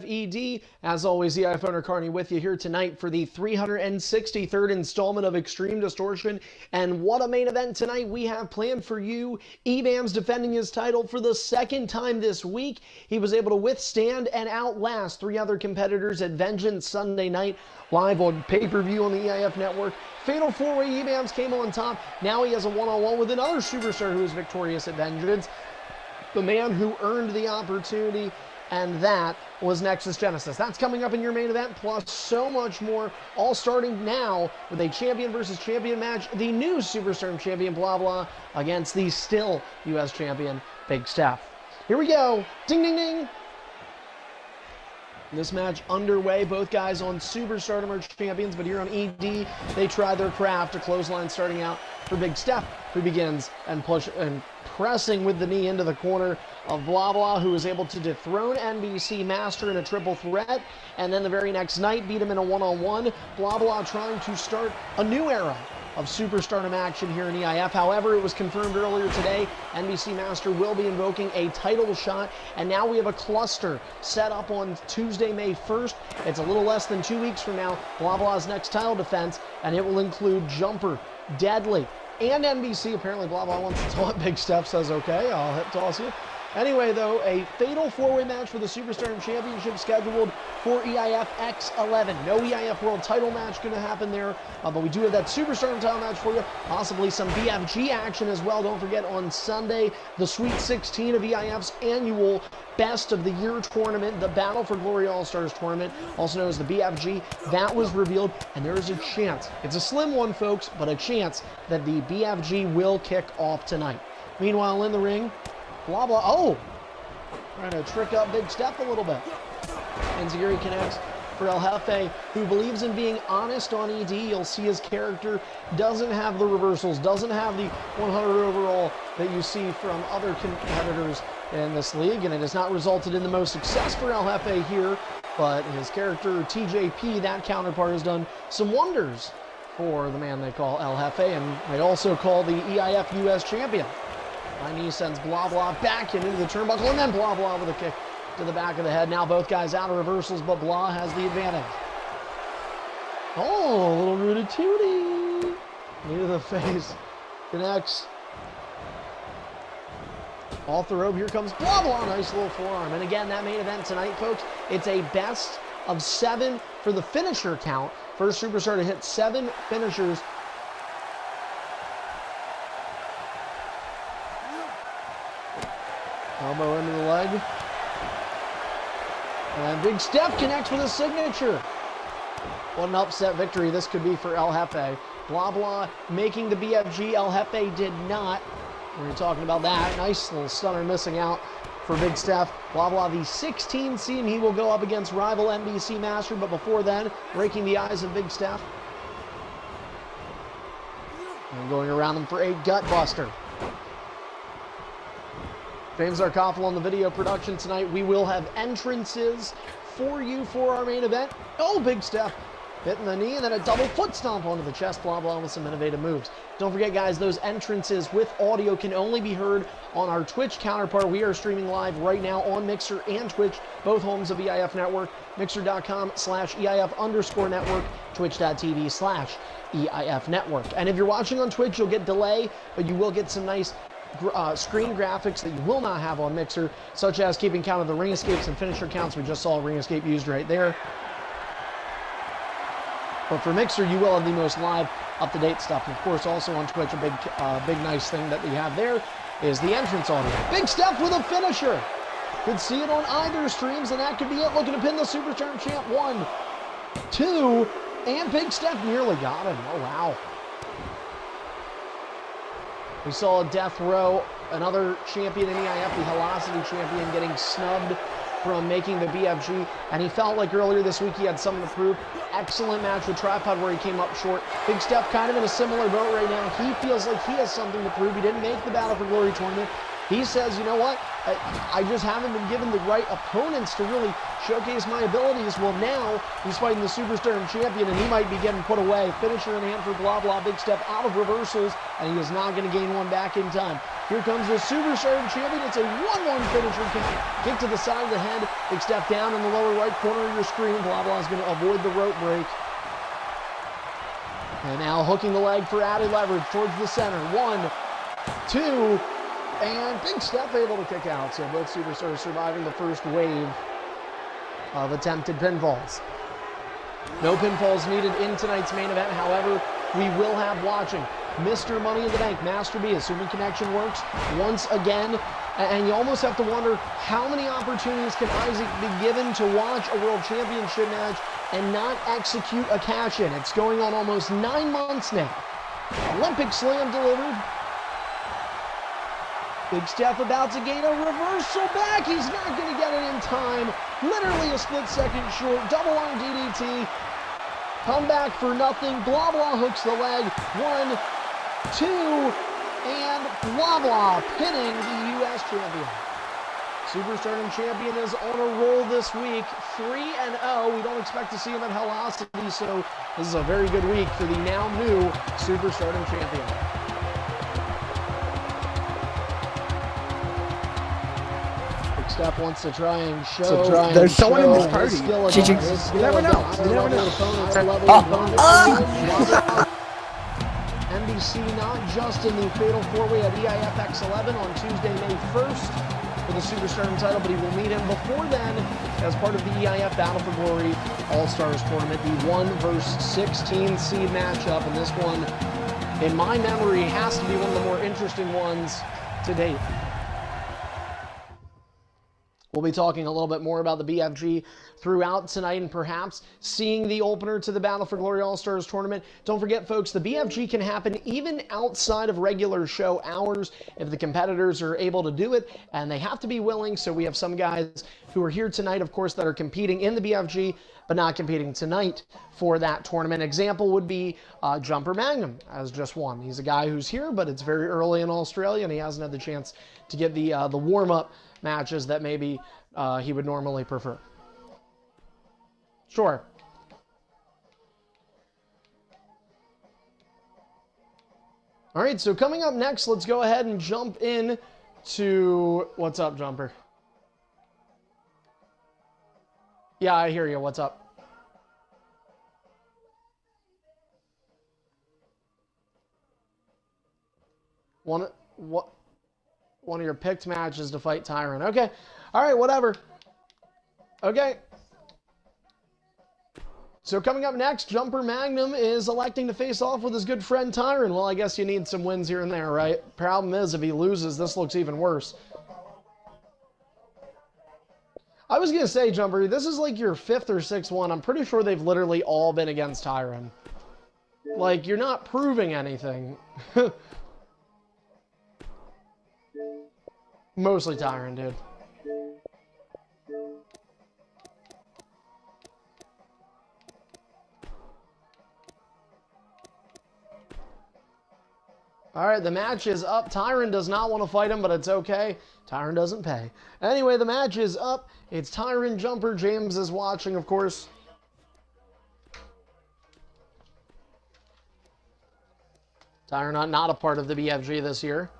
ED, as always, the Eif owner Carney with you here tonight for the 363rd installment of Extreme Distortion. And what a main event tonight we have planned for you. Eif's defending his title for the second time this week. He was able to withstand and outlast three other competitors at Vengeance Sunday night, live on pay-per-view on the Eif network. Fatal four-way Eif came on top. Now he has a one-on-one with another superstar who is victorious at Vengeance. The man who earned the opportunity, and that was Nexus Genesis. That's coming up in your main event, plus so much more, all starting now with a champion versus champion match. The new Superstar champion, blah, blah, against the still U.S. champion, Big Steph. Here we go. Ding, ding, ding. This match underway. Both guys on Superstardom are champions, but here on ED, they try their craft. A clothesline starting out for Big Steph, who begins and pressing with the knee into the corner of Blah Blah, who is able to dethrone NBC Master in a triple threat, and then the very next night beat him in a one-on-one. Blah Blah trying to start a new era of Superstardom action here in EIF. However, it was confirmed earlier today, NBC Master will be invoking a title shot, and now we have a cluster set up on Tuesday, May 1st. It's a little less than 2 weeks from now, Blah Blah's next title defense, and it will include Jumper, Deadly, and NBC. Apparently Blah Blah wants to taunt. Big Steph says, okay, I'll hit toss you. Anyway, though, a fatal four-way match for the Superstardom Championship scheduled for EIF X11. No EIF World title match going to happen there, but we do have that Superstardom title match for you. Possibly some BFG action as well. Don't forget, on Sunday, the Sweet 16 of EIF's annual Best of the Year tournament, the Battle for Glory All-Stars tournament, also known as the BFG, that was revealed, and there is a chance, it's a slim one, folks, but a chance that the BFG will kick off tonight. Meanwhile, in the ring, Blah Blah, oh! Trying to trick up Big Steph a little bit. And Zagiri connects for El Jefe, who believes in being honest on ED. You'll see his character doesn't have the reversals, doesn't have the 100 overall that you see from other competitors in this league, and it has not resulted in the most success for El Jefe here, but his character, TJP, that counterpart, has done some wonders for the man they call El Jefe, and they also call the EIF US champion. High knee sends Blah Blah back into the turnbuckle, and then Blah Blah with a kick to the back of the head. Now both guys out of reversals, but Blah has the advantage. Oh, a little Rooty Tooty. Knee to the face. Connects. Off the rope, here comes Blah Blah. Nice little forearm. And again, that main event tonight, folks, it's a best of 7 for the finisher count. First superstar to hit 7 finishers. Elbow into the leg. And Big Steph connects with a signature. What an upset victory this could be for El Jefe. Blah Blah making the BFG. El Jefe did not. We're talking about that. Nice little stunner missing out for Big Steph. Blah Blah, the 16 seed. He will go up against rival NBC Master, but before then, breaking the eyes of Big Steph. And going around them for a gut buster. James Zarkoffel on the video production tonight. We will have entrances for you for our main event. Oh, Big Steph hitting the knee, and then a double foot stomp onto the chest. Blah Blah with some innovative moves. Don't forget, guys, those entrances with audio can only be heard on our Twitch counterpart. We are streaming live right now on Mixer and Twitch, both homes of EIF Network. Mixer.com/EIF_network, Twitch.tv/EIF Network. And if you're watching on Twitch, you'll get delay, but you will get some nice screen graphics that you will not have on Mixer, such as keeping count of the ring escapes and finisher counts. We just saw a ring escape used right there. But for Mixer, you will have the most live, up-to-date stuff. And of course, also on Twitch, a big nice thing that we have there is the entrance audio. Big Steph with a finisher. Could see it on either streams, and that could be it. Looking to pin the Superstar champ. 1, 2, and Big Steph nearly got him. Oh, wow. We saw Death Row, another champion in EIF, the Velocity champion, getting snubbed from making the BFG, and he felt like earlier this week he had something to prove. Excellent match with Tripod where he came up short. Big Steph kind of in a similar boat right now. He feels like he has something to prove. He didn't make the Battle for Glory tournament. He says, you know what, I just haven't been given the right opponents to really showcase my abilities. Well, now he's fighting the Superstar champion, and he might be getting put away. Finisher in hand for Blah Blah. Big Steph out of reversals, and he is not going to gain one back in time. Here comes the Superstardom champion. It's a 1-1 finisher count. Kick to the side of the head. Big step down in the lower right corner of your screen. Blah Blah is going to avoid the rope break. And now hooking the leg for added leverage towards the center. 1, 2, and Big Steph able to kick out. So both Superstars surviving the first wave of attempted pinfalls. No pinfalls needed in tonight's main event. However, we will have watching Mr. Money in the Bank, Master B, assuming connection works, once again. And you almost have to wonder how many opportunities can Isaac be given to watch a World Championship match and not execute a cash-in. It's going on almost 9 months now. Olympic Slam delivered. Big Steph about to gain a reversal back. He's not going to get it in time. Literally a split second short. Double arm DDT. Come back for nothing. Blah Blah hooks the leg. 1, 2, and Blah Blah pinning the U.S. champion. Superstardom champion is on a roll this week. 3-0. We don't expect to see him at Hellocity, so this is a very good week for the now new Superstardom champion. Steph wants to try and show. There's someone in this party. You never know. NBC not just in the Fatal 4-Way at EIF X11 on Tuesday, May 1st for the Superstardom title, but he will meet him before then as part of the EIF Battle for Glory All-Stars tournament, the 1 versus 16 seed matchup, and this one, in my memory, has to be one of the more interesting ones to date. We'll be talking a little bit more about the BFG throughout tonight and perhaps seeing the opener to the Battle for Glory All-Stars tournament. Don't forget, folks, the BFG can happen even outside of regular show hours if the competitors are able to do it, and they have to be willing. So we have some guys who are here tonight, of course, that are competing in the BFG, but not competing tonight for that tournament. Example would be Jumper Magnum as just one. He's a guy who's here, but it's very early in Australia, and he hasn't had the chance to get the warm-up matches that maybe he would normally prefer. Sure. All right, so coming up next, let's go ahead and jump in to... What's up, Jumper? Yeah, I hear you. What's up? One of your picked matches to fight Tyron. Okay. All right, whatever. Okay. So coming up next, Jumper Magnum is electing to face off with his good friend Tyron. Well, I guess you need some wins here and there, right? Problem is, if he loses, this looks even worse. I was going to say, Jumper, this is like your 5th or 6th one. I'm pretty sure they've literally all been against Tyron. Like, you're not proving anything. Mostly Tyron, dude. All right, the match is up. Tyron does not want to fight him, but it's okay. Tyron doesn't pay. Anyway, the match is up. It's Tyron, Jumper. James is watching, of course. Tyron not a part of the BFG this year.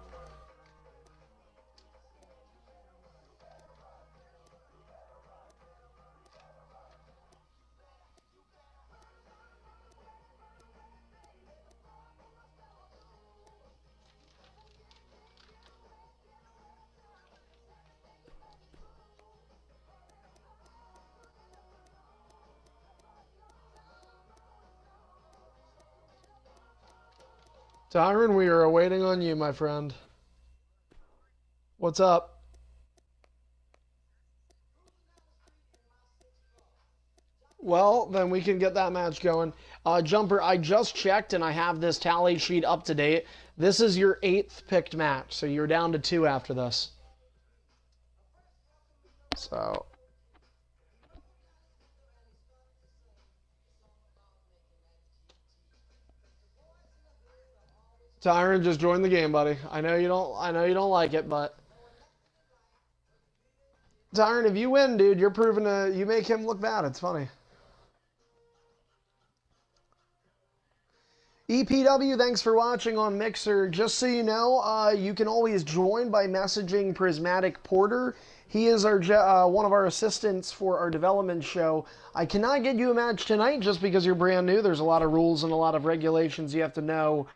Tyron, we are awaiting on you, my friend. What's up? Well, then we can get that match going. Jumper, I just checked, and I have this tally sheet up to date. This is your 8th picked match, so you're down to 2 after this. So... Tyron, just join the game, buddy. I know you don't like it, but Tyron, if you win, dude, you're proving you make him look bad. It's funny. EPW, thanks for watching on Mixer. Just so you know, you can always join by messaging Prismatic Porter. He is our one of our assistants for our development show. I cannot get you a match tonight just because you're brand new. There's a lot of rules and a lot of regulations you have to know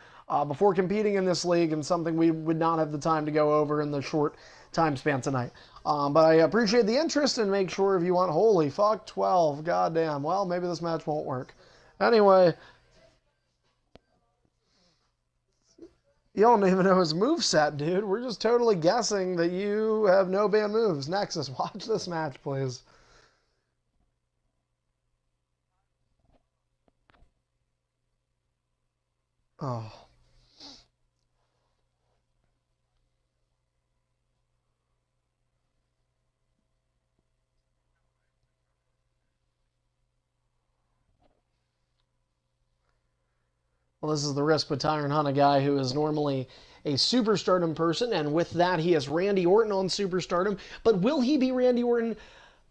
before competing in this league, and something we would not have the time to go over in the short time span tonight. But I appreciate the interest, and make sure if you want, holy fuck, 12, goddamn. Well, maybe this match won't work. Anyway, you don't even know his moveset, dude. We're just totally guessing that you have no band moves. Nexus, watch this match, please. Oh. Well, this is the risk with Tyron Hunt, a guy who is normally a Superstardom person, and with that, he has Randy Orton on Superstardom. But will he be Randy Orton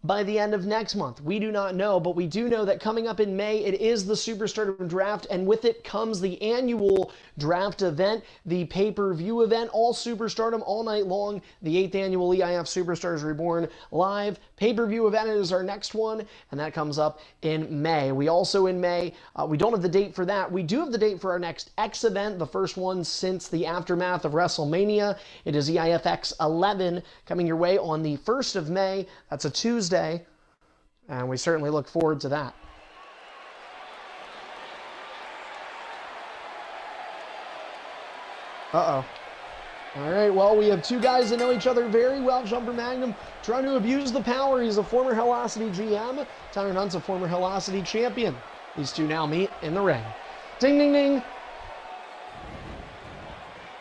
by the end of next month? We do not know, but we do know that coming up in May, it is the Superstardom draft, and with it comes the annual draft event, the pay-per-view event, all Superstardom all night long, the 8th annual EIF Superstars Reborn live pay-per-view event is our next one, and that comes up in May. We also in May, we don't have the date for that. We do have the date for our next X event, the first one since the aftermath of WrestleMania. It is EIF X11 coming your way on the 1st of May. That's a Tuesday, and we certainly look forward to that. Uh-oh. All right, well, we have two guys that know each other very well. Jumper Magnum trying to abuse the power. He's a former Hellocity GM. Tyron Hunt's a former Hellocity champion. These two now meet in the ring. Ding, ding, ding.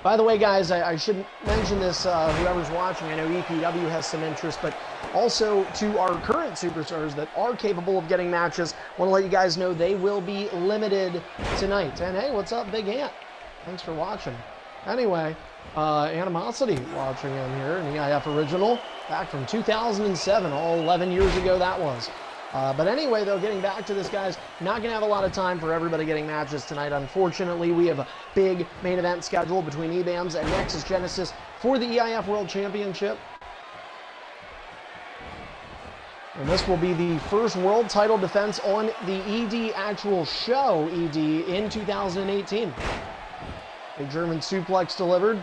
By the way, guys, I should mention this, whoever's watching. I know EPW has some interest, but also to our current superstars that are capable of getting matches, I want to let you guys know they will be limited tonight. And hey, what's up, Big Ant? Thanks for watching. Anyway, Animosity watching in here, an EIF original, back from 2007, all 11 years ago that was. But anyway, though, getting back to this, guys, not going to have a lot of time for everybody getting matches tonight. Unfortunately, we have a big main event schedule between EBAMS and Nexus Genesis for the EIF World Championship. And this will be the first world title defense on the ED actual show, ED, in 2018. A German suplex delivered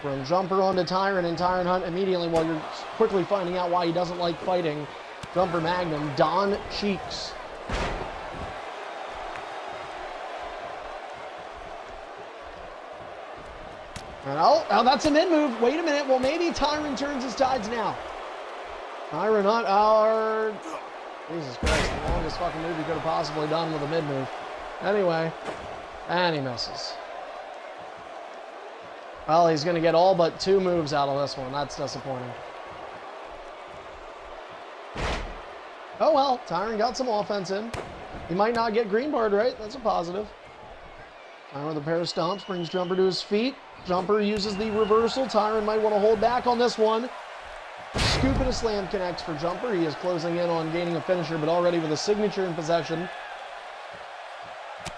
from Jumper onto Tyron, and Tyron Hunt immediately, while you're quickly finding out why he doesn't like fighting Jumper Magnum, Don Cheeks. And oh, that's a mid-move. Wait a minute. Well, maybe Tyron turns his tides now. Tyron Hunt, Jesus Christ, the longest fucking move he could have possibly done with a mid-move. Anyway, and he misses. Well, he's going to get all but 2 moves out of this one. That's disappointing. Oh well, Tyron got some offense in. He might not get green barred right. That's a positive. Tyron with a pair of stomps brings Jumper to his feet. Jumper uses the reversal. Tyron might want to hold back on this one. Scoop and a slam connects for Jumper. He is closing in on gaining a finisher, but already with a signature in possession.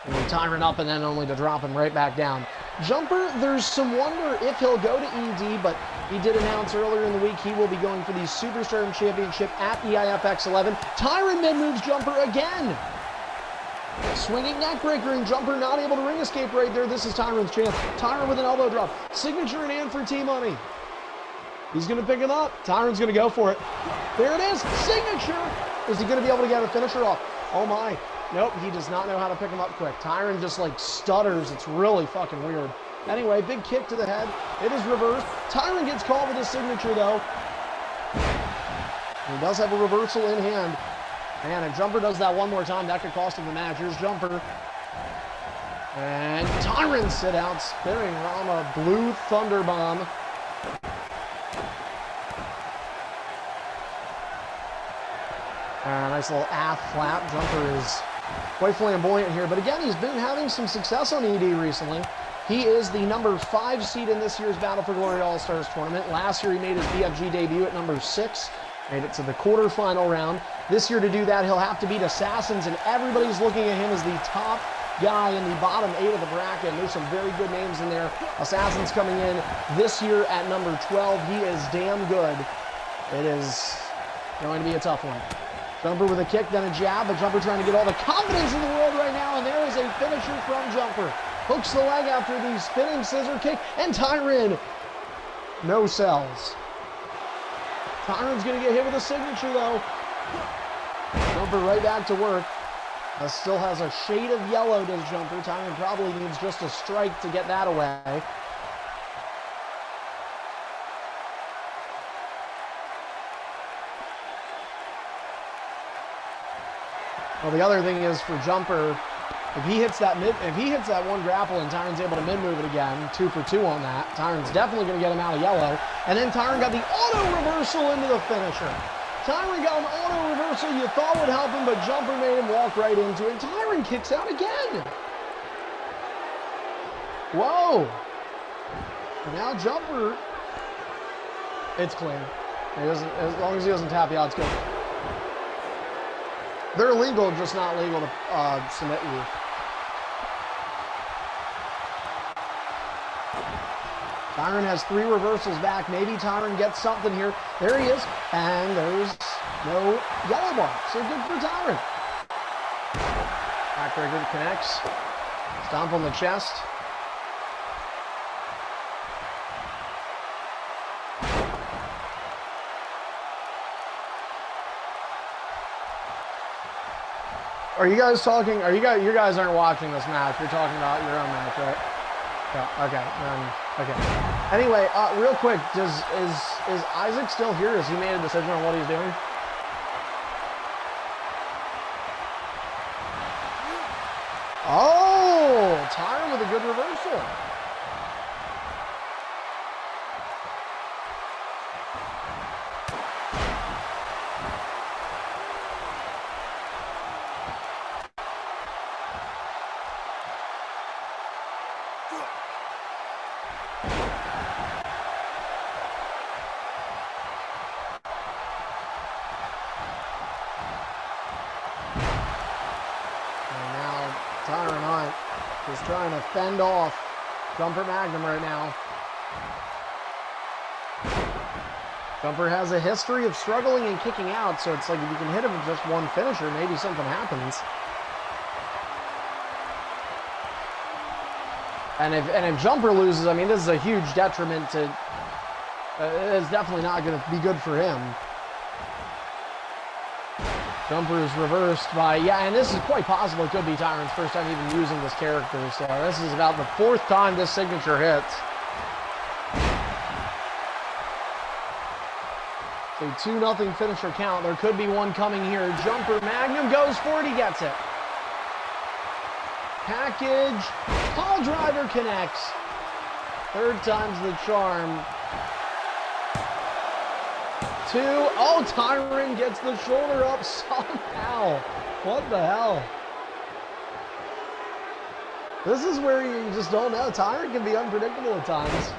And Tyron up, and then only to drop him right back down. Jumper, there's some wonder if he'll go to ED, but he did announce earlier in the week he will be going for the Superstardom Championship at EIF X11. Tyron mid-moves Jumper again. Swinging neckbreaker, and Jumper not able to ring escape right there. This is Tyron's chance. Tyron with an elbow drop. Signature in hand for T-Money. He's going to pick him up. Tyron's going to go for it. There it is. Signature. Is he going to be able to get a finisher off? Oh my. Nope, he does not know how to pick him up quick. Tyron just like stutters. It's really fucking weird. Anyway, big kick to the head. It is reversed. Tyron gets caught with his signature though. He does have a reversal in hand. Man, if Jumper does that one more time, that could cost him the match. Here's Jumper. And Tyron sit out, spinning Rama, Blue Thunder Bomb. Nice little aft flap. Jumper is quite flamboyant here, but again, he's been having some success on ED recently. He is the number 5 seed in this year's Battle for Glory All-Stars tournament. Last year, he made his BFG debut at number 6, made it to the quarterfinal round. This year, to do that, he'll have to beat Assassins, and everybody's looking at him as the top guy in the bottom 8 of the bracket. There's some very good names in there. Assassin's coming in this year at number 12. He is damn good. It is going to be a tough one. Jumper with a kick, then a jab, but Jumper trying to get all the confidence in the world right now, and there is a finisher from Jumper. Hooks the leg after the spinning scissor kick, and Tyron no sells. Tyron's going to get hit with a signature, though. Jumper right back to work. Still has a shade of yellow to Jumper. Tyron probably needs just a strike to get that away. Well, the other thing is for Jumper, if he hits that one grapple and Tyron's able to mid-move it again, 2 for 2 on that, Tyron's definitely going to get him out of yellow. And then Tyron got the auto reversal into the finisher. Tyron got an auto reversal you thought would help him, but Jumper made him walk right into it. And Tyron kicks out again. Whoa. And now Jumper, it's clean. As long as he doesn't tap you out, it's good. They're legal, just not legal to submit you. Tyron has 3 reversals back. Maybe Tyron gets something here. There he is. And there's no yellow bar. So good for Tyron. Backbreaker connects. Stomp on the chest. Are you guys talking? You guys aren't watching this match. You're talking about your own match, right? Yeah, okay. Okay. Anyway, real quick, is Isaac still here? Has he made a decision on what he's doing? Oh, Tyron with a good reversal. Just trying to fend off Jumper Magnum right now. Jumper has a history of struggling and kicking out, so it's like if you can hit him with just one finisher, maybe something happens. And if Jumper loses, I mean, this is a huge detriment to... it's definitely not going to be good for him. Jumper is reversed by, yeah, and this is quite possible it could be Tyron's first time even using this character, so this is about the 4th time this signature hits. So 2-0 finisher count. There could be one coming here. Jumper Magnum goes for it, he gets it. Package, Paul Driver connects. 3rd time's the charm. 2. Oh, Tyron gets the shoulder up somehow. What the hell? This is where you just don't know. Tyron can be unpredictable at times.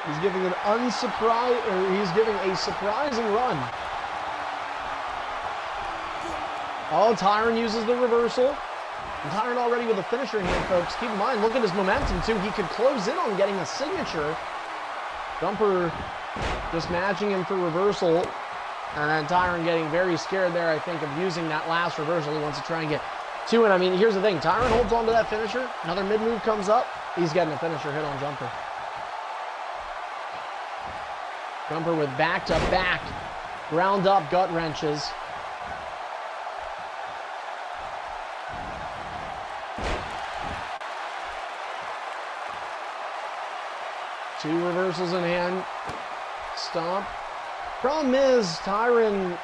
He's giving he's giving a surprising run. Oh, Tyron uses the reversal. And Tyron already with a finisher in hand, folks. Keep in mind, look at his momentum too. He could close in on getting a signature. Jumper just matching him for reversal, and then Tyron getting very scared there, I think, of using that last reversal. He wants to try and get 2, and I mean, here's the thing. Tyron holds on to that finisher. Another mid-move comes up. He's getting a finisher hit on Jumper. Jumper with back-to-back ground-up gut wrenches. Two reversals in hand. Stomp. Problem is, Tyron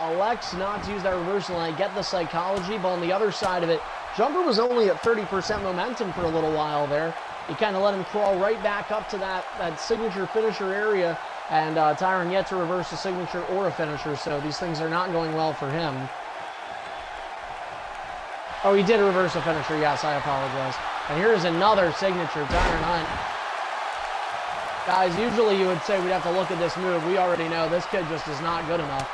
elects not to use that reversal, and I get the psychology, but on the other side of it, Jumper was only at 30% momentum for a little while there. He kind of let him crawl right back up to that signature finisher area, and Tyron yet to reverse a signature or a finisher, so these things are not going well for him. Oh, he did reverse a finisher, yes, I apologize. And here's another signature, Tyron Hunt. Guys, usually you would say we'd have to look at this move. We already know this kid just is not good enough.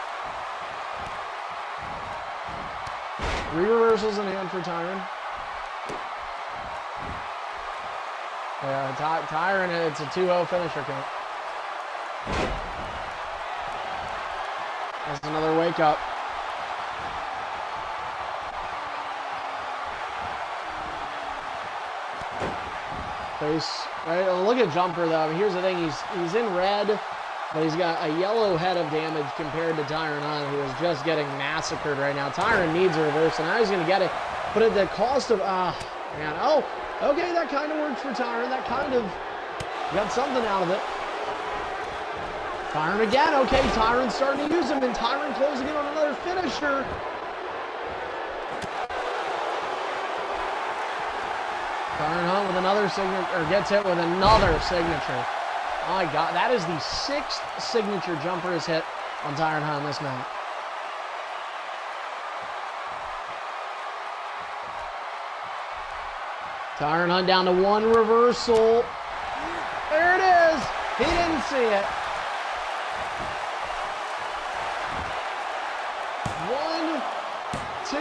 3 reversals in hand for Tyron. Yeah, Tyron, it's a 2-0 finisher count. That's another wake up. Face, right? Look at Jumper though. Here's the thing, he's in red, but he's got a yellow head of damage compared to Tyron Hunt, who is just getting massacred right now. Tyron needs a reversal. Now he's gonna get it, but at the cost of man. Oh, okay, that kind of works for Tyron. That kind of got something out of it. Tyron again. Okay, Tyron's starting to use him, and Tyron closing in on another finisher. Tyron Hunt with another signature, or gets hit with another signature. My God, that is the 6th signature Jumper has hit on Tyron Hunt in this match. Tyron Hunt down to 1 reversal. There it is. He didn't see it. 1, 2,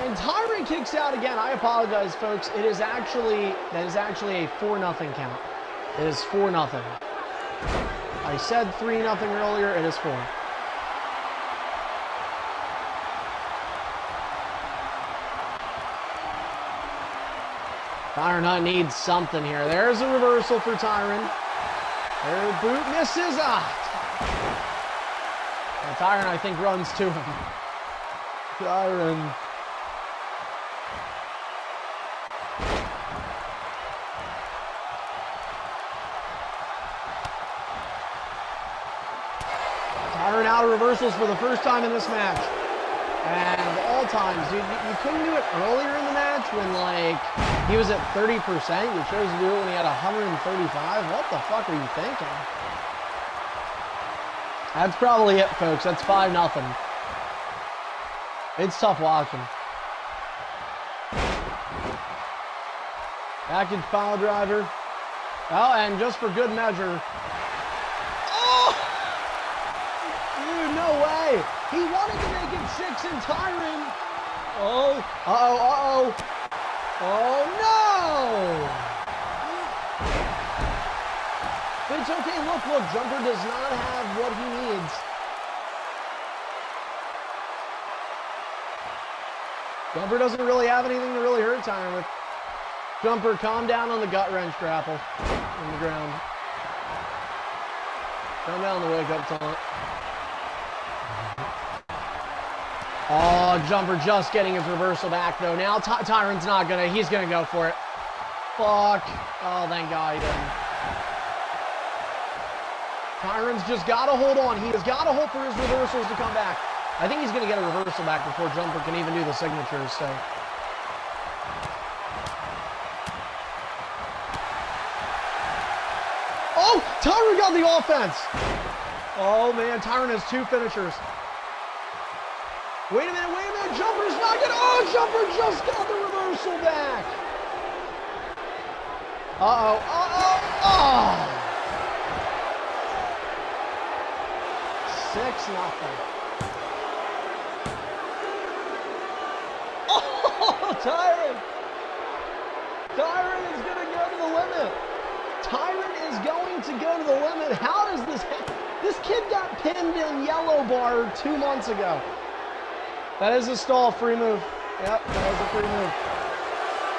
and Tyron kicks out again. I apologize, folks. That is actually a 4-0 count. It is 4-0. I said 3-0 earlier. It is 4. Tyron Hunt needs something here. There's a reversal for Tyron. Their boot misses. And Tyron, I think, runs to him. Tyron. Tyron out of reversals for the first time in this match. And of all times, dude, you couldn't do it earlier in the match when, like, he was at 30%. You chose to do it when he had 135. What the fuck are you thinking? That's probably it, folks. That's 5-0. It's tough watching. Package pile driver. Oh, and just for good measure. Oh! Dude, no way. He wanted to make it 6 in Tyron. Oh, uh-oh. Oh, no! But it's okay. Look. Jumper does not have what he needs. Jumper doesn't really have anything to really hurt Tyron with. Jumper, calm down on the gut wrench grapple on the ground. Calm down on the wake up taunt. Oh, Jumper just getting his reversal back though. Now Tyron's not gonna, he's gonna go for it. Fuck. Oh, thank God he didn't. Tyron's just gotta hold on. He has gotta hope for his reversals to come back. I think he's gonna get a reversal back before Jumper can even do the signatures, so. Oh, Tyron got the offense. Oh man, Tyron has 2 finishers. Wait a minute, Jumper's not gonna, oh, Jumper just got the reversal back. Oh. 6-0. Oh, Tyron is gonna go to the limit. Tyron is going to go to the limit. How does this happen? This kid got pinned in yellow bar 2 months ago. That is a stall, free move. Yep, that is a free move.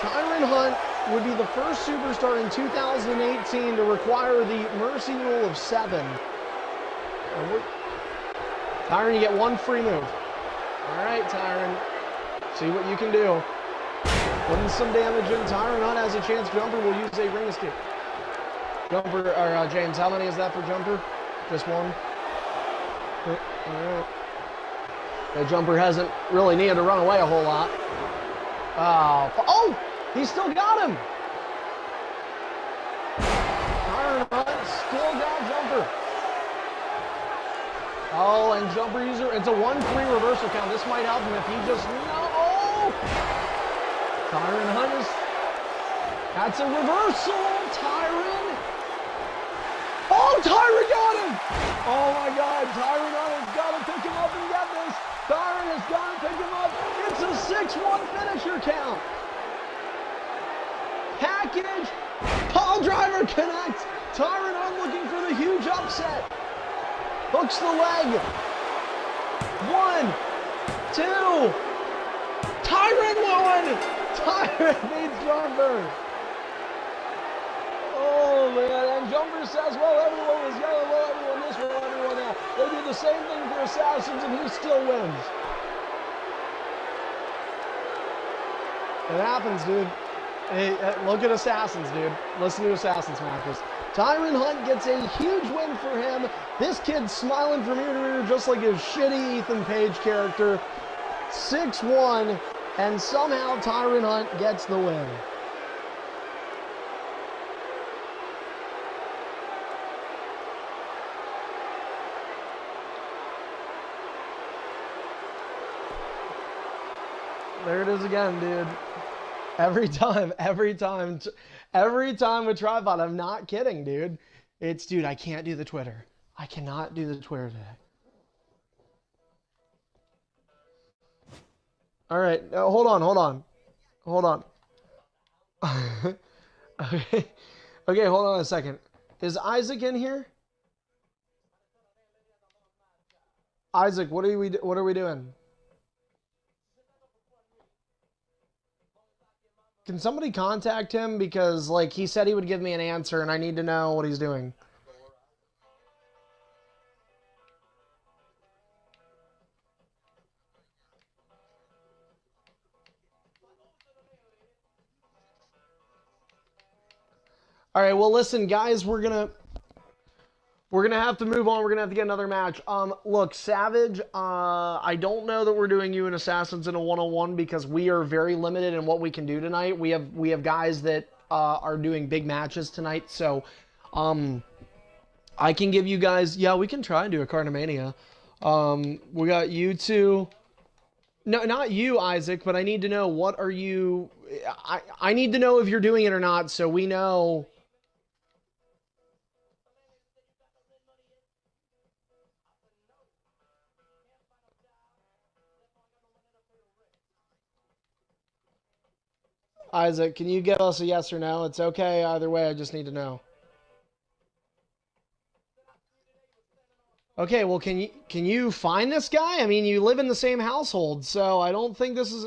Tyron Hunt would be the first superstar in 2018 to require the mercy rule of 7. Tyron, you get 1 free move. All right, Tyron. See what you can do. Putting some damage in. Tyron Hunt has a chance. Jumper will use a ring escape. Jumper, or James, how many is that for Jumper? Just 1? All right. The Jumper hasn't really needed to run away a whole lot. Oh, he still got him. Tyron Hunt still got Jumper. Oh, and Jumper user, it's a 1-3 reversal count. This might help him if he just, no. Tyron Hunt is, that's a reversal, Tyron. Oh, Tyron got him. Oh my God, Tyron Hunt has got to pick him up and get this. Tyron has got to pick him up. It's 6-1 finisher count. Package. Pile driver connects. Tyron Hunt looking for the huge upset. Hooks the leg. 1, 2. Tyron won. Tyron beats Jumper. Oh man, and Jumper says, well, everyone was yelling, well, everyone this, well, everyone that. They do the same thing for Assassins and he still wins. It happens, dude. Hey, look at Assassins, dude. Listen to Assassins matches. Tyron Hunt gets a huge win for him. This kid's smiling from ear to ear just like his shitty Ethan Page character. 6-1, and somehow Tyron Hunt gets the win. There it is again, dude. Every time with Tripod, I'm not kidding, dude. Dude, I can't do the Twitter. I cannot do the Twitter today. All right, hold on. Okay, hold on a second. Is Isaac in here? Isaac, what are we doing? Can somebody contact him? Because, like, he said he would give me an answer, and I need to know what he's doing. All right, well, listen, guys, we're gonna have to move on. We're gonna have to get another match. Look, Savage, I don't know that we're doing you and Assassins in a 1-on-1 because we are very limited in what we can do tonight. We have guys that are doing big matches tonight, so I can give you guys. Yeah, we can try and do a Carnamania. We got you two. No, not you, Isaac, but I need to know what are you. I need to know if you're doing it or not, so we know. Isaac, can you give us a yes or no? It's okay either way, I just need to know. Okay, well, can you find this guy? I mean, you live in the same household, so I don't think this is...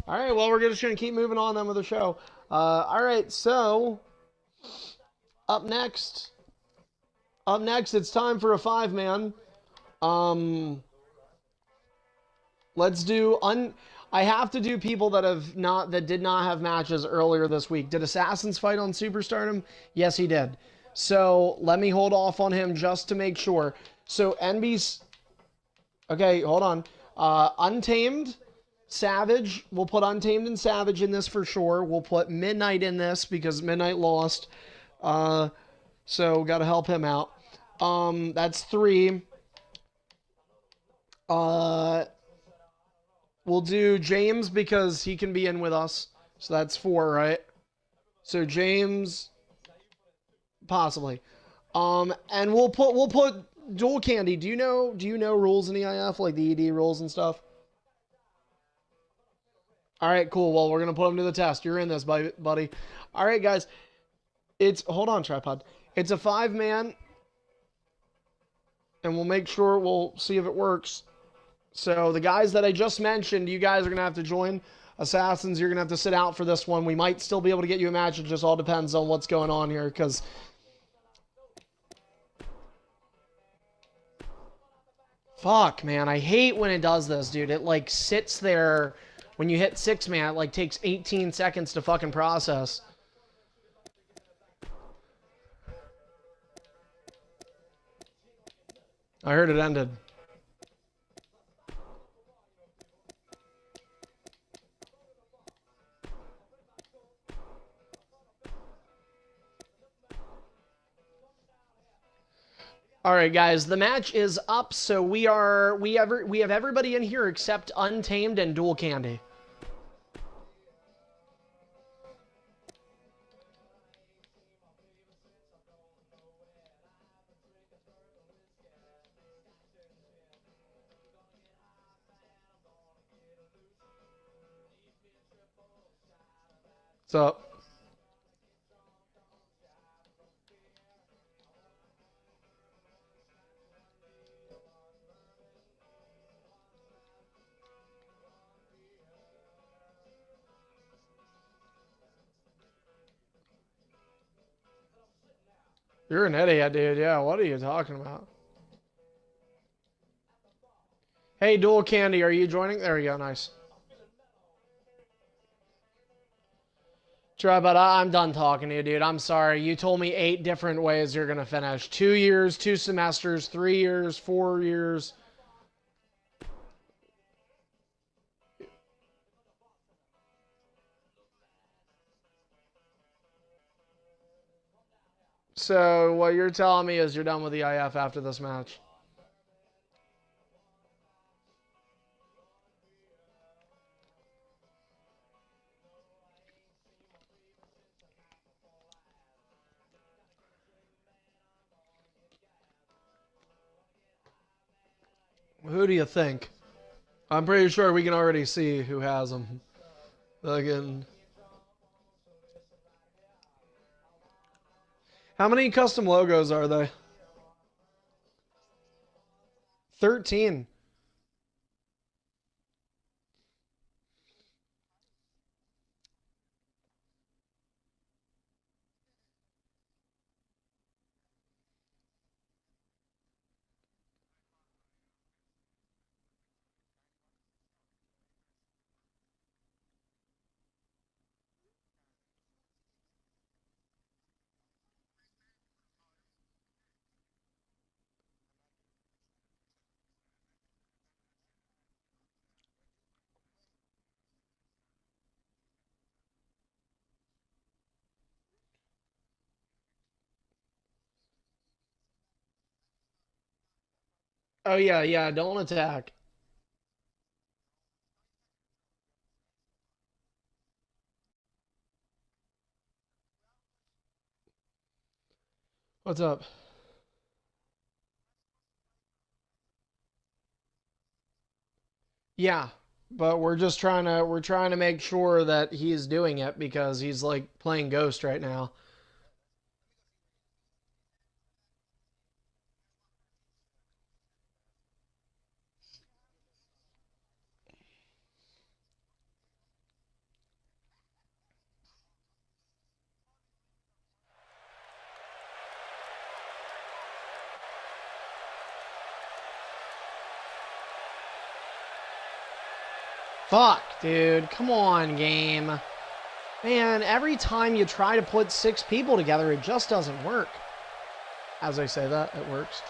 All right, well, we're just going to keep moving on then with the show. All right, so up next, it's time for a 5-man. Let's do... I have to do people that did not have matches earlier this week. Did Assassins fight on Superstardom? Yes, he did. So let me hold off on him just to make sure. So NB's... Okay, hold on. Untamed, Savage. We'll put Untamed and Savage in this for sure. We'll put Midnight in this because Midnight lost. So got to help him out. That's 3. We'll do James because he can be in with us. So that's 4, right? So James, possibly. And we'll put Dual Candy. Do you know rules in EIF, like the ED rules and stuff? All right, cool. Well, we're gonna put him to the test. You're in this, buddy. All right, guys. Hold on, Tripod. It's a 5-man, and we'll see if it works. So the guys that I just mentioned, you guys are going to have to join. Assassins, you're going to have to sit out for this one. We might still be able to get you a match. It just all depends on what's going on here because... Fuck, man. I hate when it does this, dude. It, like, sits there. When you hit 6-man, it, like, takes 18 seconds to fucking process. I heard it ended. All right, guys, the match is up, so we have everybody in here except Untamed and Dual Candy. What's up? You're an idiot, dude. Yeah, what are you talking about? Hey, Dual Candy, are you joining? There we go, nice. Try, but I'm done talking to you, dude. I'm sorry. You told me 8 different ways you're going to finish. 2 years, 2 semesters, 3 years, 4 years. So what you're telling me is you're done with the IF after this match. Who do you think? I'm pretty sure we can already see who has them. Again. How many custom logos are they? 13. Oh, yeah, yeah, don't attack. What's up? Yeah, but we're trying to make sure that he's doing it because he's like playing Ghost right now. Fuck, dude. Come on, game. Man, every time you try to put 6 people together, it just doesn't work. As I say that, it works.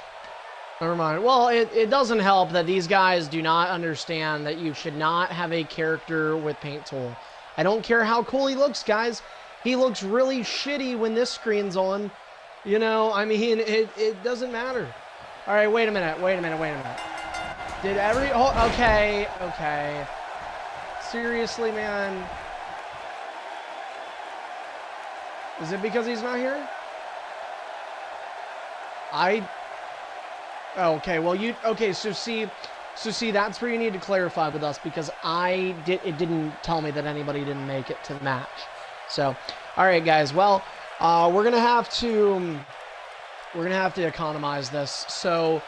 Never mind. Well, it doesn't help that these guys do not understand that you should not have a character with paint tool. I don't care how cool he looks, guys. He looks really shitty when this screen's on. You know, I mean, it doesn't matter. All right, wait a minute. Did every... Oh, okay. Seriously, man. Is it because he's not here? Okay, well, so see, that's where you need to clarify with us because it didn't tell me that anybody didn't make it to the match. So, all right, guys, well, we're gonna have to economize this. So,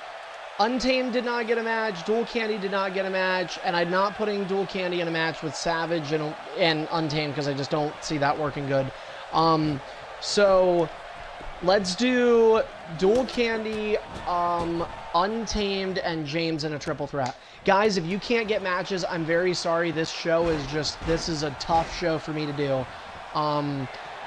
Untamed did not get a match, Dual Candy did not get a match, and I'm not putting Dual Candy in a match with Savage and Untamed because I just don't see that working good. So let's do Dual Candy, Untamed, and James in a triple threat. Guys, if you can't get matches, I'm very sorry. This is a tough show for me to do.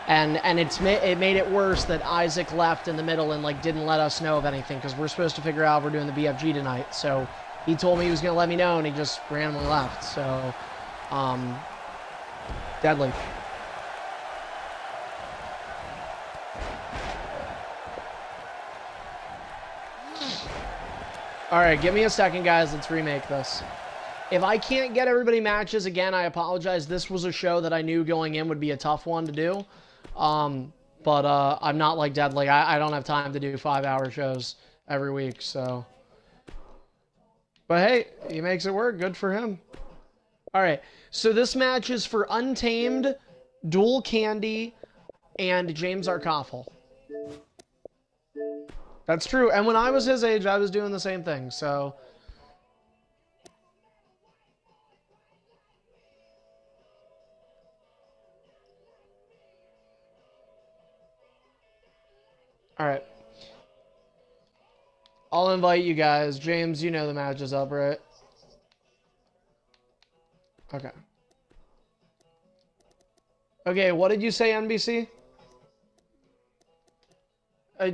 And it made it worse that Isaac left in the middle and like didn't let us know of anything because we're supposed to figure out if we're doing the BFG tonight. So he told me he was going to let me know and he just randomly left. So, deadly. All right, give me a second, guys. Let's remake this. If I can't get everybody matches again, I apologize. This was a show that I knew going in would be a tough one to do. But I'm not like Deadly. I don't have time to do 5-hour shows every week, so. But hey, he makes it work. Good for him. All right, so this match is for Untamed Dual Candy, and James Arkoffel. That's true. And when I was his age, I was doing the same thing, so... Alright. I'll invite you guys. James, you know the match is up, right? Okay. Okay, what did you say, NBC?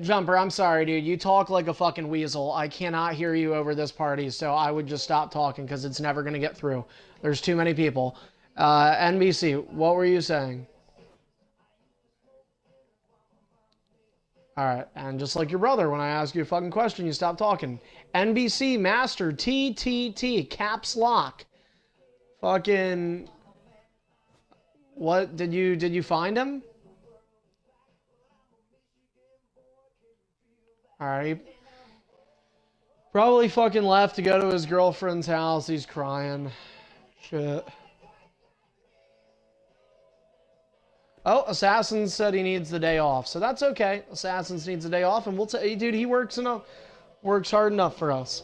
Jumper, I'm sorry, dude. You talk like a fucking weasel. I cannot hear you over this party, so I would just stop talking because it's never going to get through. There's too many people. NBC, what were you saying? Alright, and just like your brother, when I ask you a fucking question, you stop talking. NBC Master TTT Caps Lock. Fucking... What? Did you find him? Alright. Probably fucking left to go to his girlfriend's house. He's crying. Shit. Oh, Assassins said he needs the day off, so that's okay. Assassins needs a day off, and we'll dude, he works hard enough for us.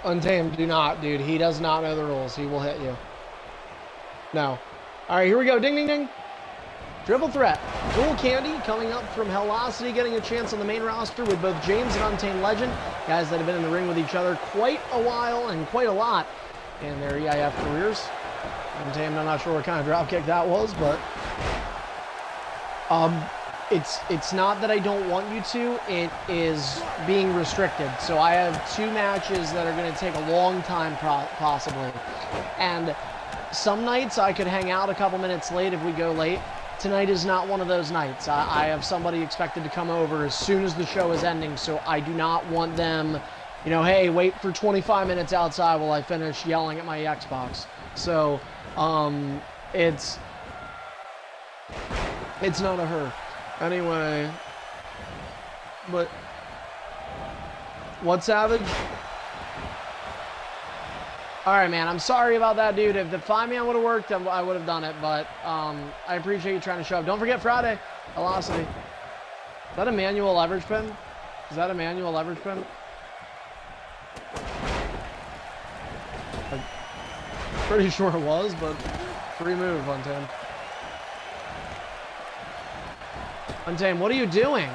Untamed, do not, dude. He does not know the rules. He will hit you. No. All right, here we go. Ding, ding, ding. Triple threat. Dual Candy coming up from Hellocity, getting a chance on the main roster with both James and Untamed Legend. Guys that have been in the ring with each other quite a while and quite a lot in their EIF careers. Untamed, I'm not sure what kind of dropkick that was, but... It's not that I don't want you to, it is being restricted. So I have 2 matches that are going to take a long time possibly. And some nights I could hang out a couple minutes late if we go late. Tonight is not one of those nights. I have somebody expected to come over as soon as the show is ending, so I do not want them, you know, hey, wait for 25 minutes outside while I finish yelling at my Xbox. So, it's not a her. Anyway, but what, Savage? All right, man. I'm sorry about that, dude. If the 5-man would have worked, I would have done it. But I appreciate you trying to show up. Don't forget Friday, Velocity. Is that a manual leverage pin? Is that a manual leverage pin? I'm pretty sure it was, but free move, Untamed. Untamed, what are you doing?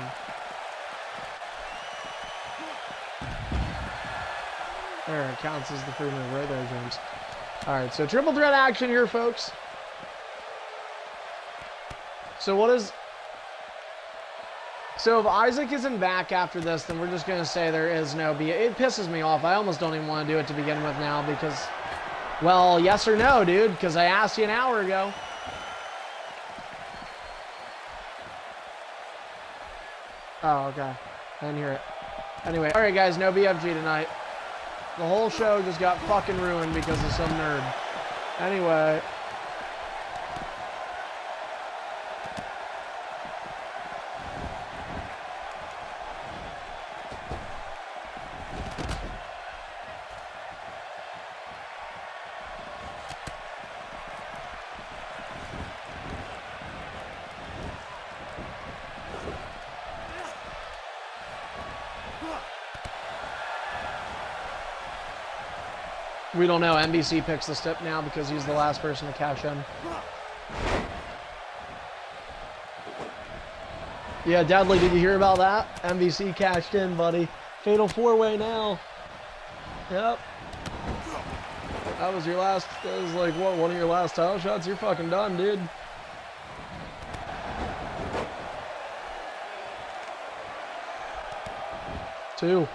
There, it counts as the free move right there, James. Alright, so triple threat action here, folks. So what is... So if Isaac isn't back after this, then we're just going to say there is no... It pisses me off. I almost don't even want to do it to begin with now because... Well, yes or no, dude, because I asked you an hour ago. Oh, okay. I didn't hear it. Anyway, alright guys, no BFG tonight. The whole show just got fucking ruined because of some nerd. Anyway. We don't know. NBC picks the step now because he's the last person to cash in. Yeah, Deadly, did you hear about that? NBC cashed in, buddy. Fatal 4-way now. Yep. That was your last, that was like, what, one of your last title shots? You're fucking done, dude. Two.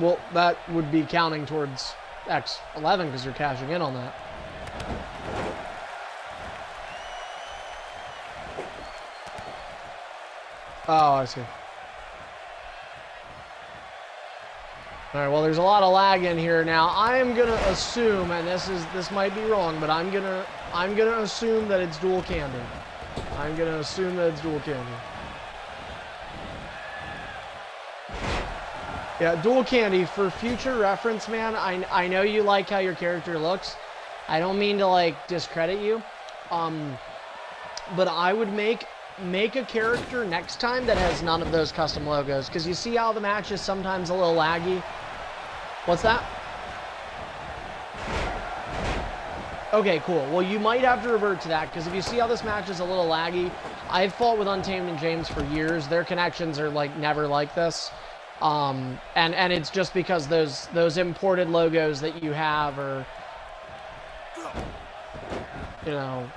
Well, that would be counting towards X11 because you're cashing in on that. Oh, I see. Alright, well, there's a lot of lag in here now. I am gonna assume, and this might be wrong, but I'm gonna assume that it's dual candy. I'm gonna assume that it's dual candy. Yeah, dual candy, for future reference, man, I know you like how your character looks. I don't mean to, like, discredit you. But I would make a character next time that has none of those custom logos, because you see how the match is sometimes a little laggy. What's that? Okay, cool. Well, you might have to revert to that, because if you see how this match is a little laggy, I've fought with Untamed and James for years. Their connections are like never like this. And it's just because those imported logos that you have are, you know,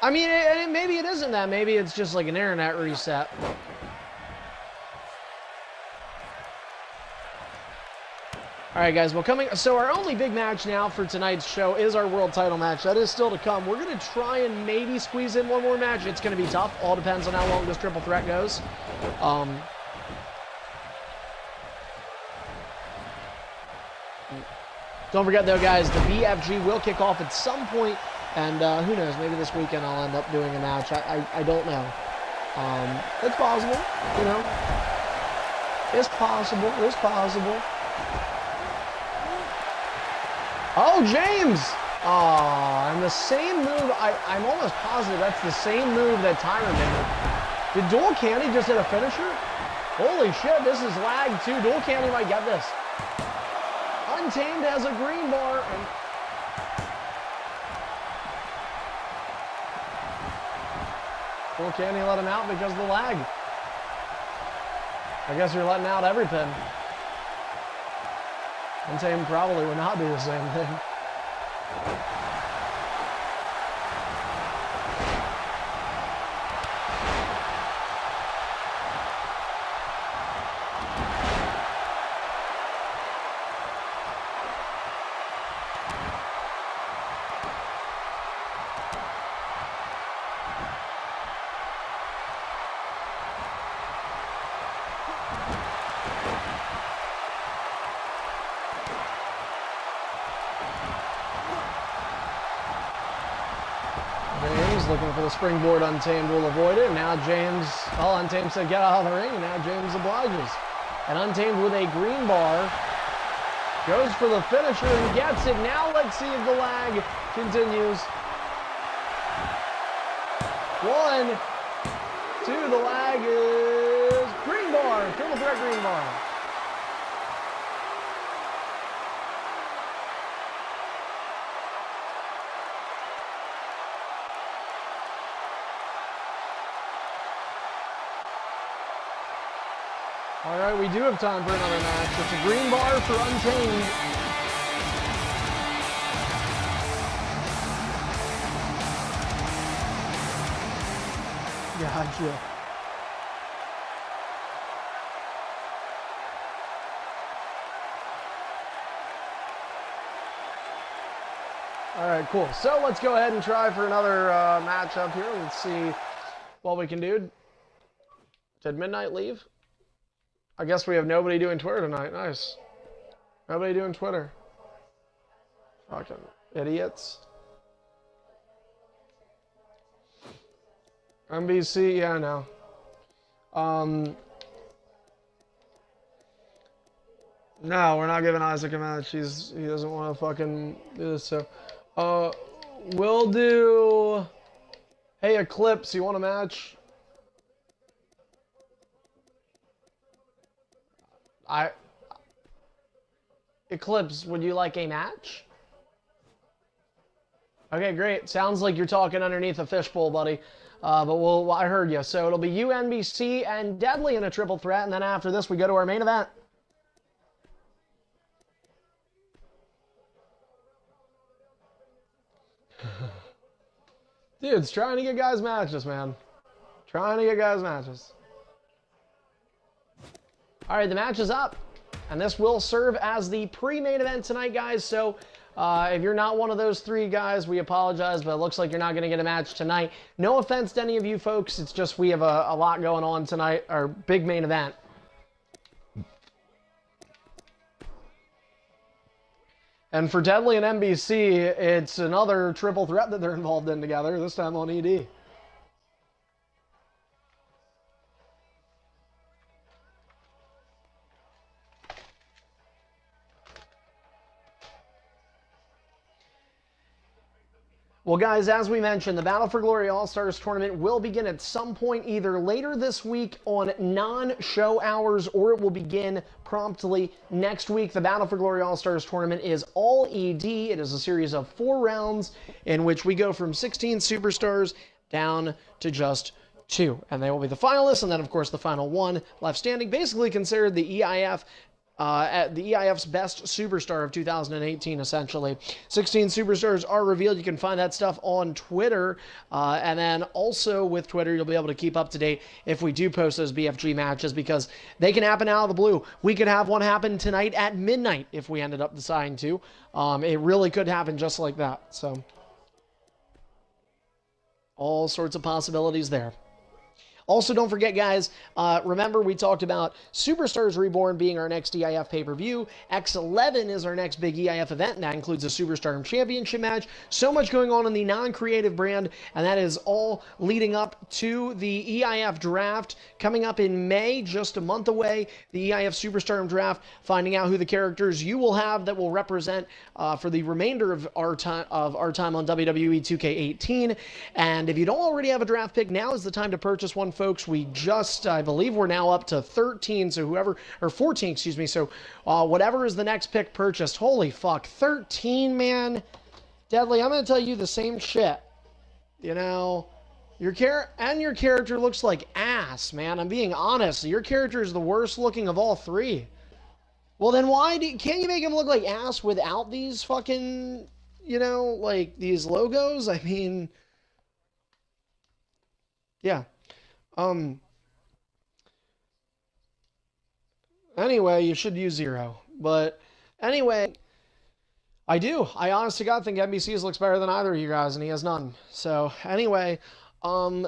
I mean, maybe it isn't that. Maybe it's just like an internet reset. All right, guys. Well, so our only big match now for tonight's show is our world title match. That is still to come. We're going to try and maybe squeeze in one more match. It's going to be tough. All depends on how long this triple threat goes. Don't forget, though, guys, the BFG will kick off at some point. And who knows, maybe this weekend I'll end up doing a match. I don't know. It's possible, you know. It's possible. It's possible. Oh, James! Aw, and the same move, I'm almost positive that's the same move that Tyron did. Did Dual Candy just hit a finisher? Holy shit, this is lag too. Dual Candy might get this. Untamed has a green bar. Dual Candy let him out because of the lag. I guess you're letting out everything. Untamed probably would not do the same thing. Looking for the springboard. Untamed will avoid it. Now James, well, Untamed said get out of the ring, and now James obliges. And Untamed with a green bar goes for the finisher and gets it. Now let's see if the lag continues. 1, 2, the lag is green bar, triple threat green bar. All right, we do have time for another match. It's a green bar for Untamed. Gotcha. All right, cool. So let's go ahead and try for another match up here. Let's see what we can do. Did Midnight leave? I guess we have nobody doing Twitter tonight. Nice. Nobody doing Twitter. Fucking idiots. NBC, yeah, I know. No, we're not giving Isaac a match. He doesn't want to fucking do this. So, we'll do. Hey, Eclipse, you want a match? Eclipse, would you like a match? Okay, great. Sounds like you're talking underneath a fishbowl, buddy. But I heard you. So it'll be you, NBC, and Deadly in a triple threat, and then after this, we go to our main event. Dude's trying to get guys matches, man. Trying to get guys matches. All right, the match is up. And this will serve as the pre-main event tonight, guys. So if you're not one of those three guys, we apologize, but it looks like you're not going to get a match tonight. No offense to any of you folks. It's just we have a lot going on tonight, our big main event. And for Deadly and NBC, it's another triple threat that they're involved in together, this time on ED. Well, guys, as we mentioned, the Battle for Glory All-Stars tournament will begin at some point either later this week on non-show hours, or it will begin promptly next week. The Battle for Glory All-Stars tournament is all ED. It is a series of 4 rounds in which we go from 16 superstars down to just 2. And they will be the finalists, and then, of course, the final one left standing. Basically considered the EIF at the EIF's best superstar of 2018, essentially. 16 superstars are revealed. You can find that stuff on Twitter. And then also with Twitter, you'll be able to keep up to date if we do post those BFG matches, because they can happen out of the blue. We could have one happen tonight at midnight if we ended up deciding to. It really could happen just like that. So all sorts of possibilities there. Also, don't forget, guys, remember we talked about Superstars Reborn being our next EIF pay-per-view. X11 is our next big EIF event, and that includes a Superstar Championship match. So much going on in the non-creative brand, and that is all leading up to the EIF draft coming up in May, just a month away. The EIF Superstar Draft, finding out who the characters you will have that will represent for the remainder of our time on WWE 2K18. And if you don't already have a draft pick, now is the time to purchase one, folks. We just, I believe we're now up to 13, so whoever, or 14, excuse me, so whatever is the next pick purchased, holy fuck, 13, man. Deadly, I'm going to tell you the same shit. You know, your character looks like ass, man. I'm being honest. Your character is the worst looking of all 3. Well, then can't you make him look like ass without these fucking, you know, like these logos? I mean, yeah. Anyway, you should use 0. But anyway, I honest to God think NBC's looks better than either of you guys, and he has none. So anyway, never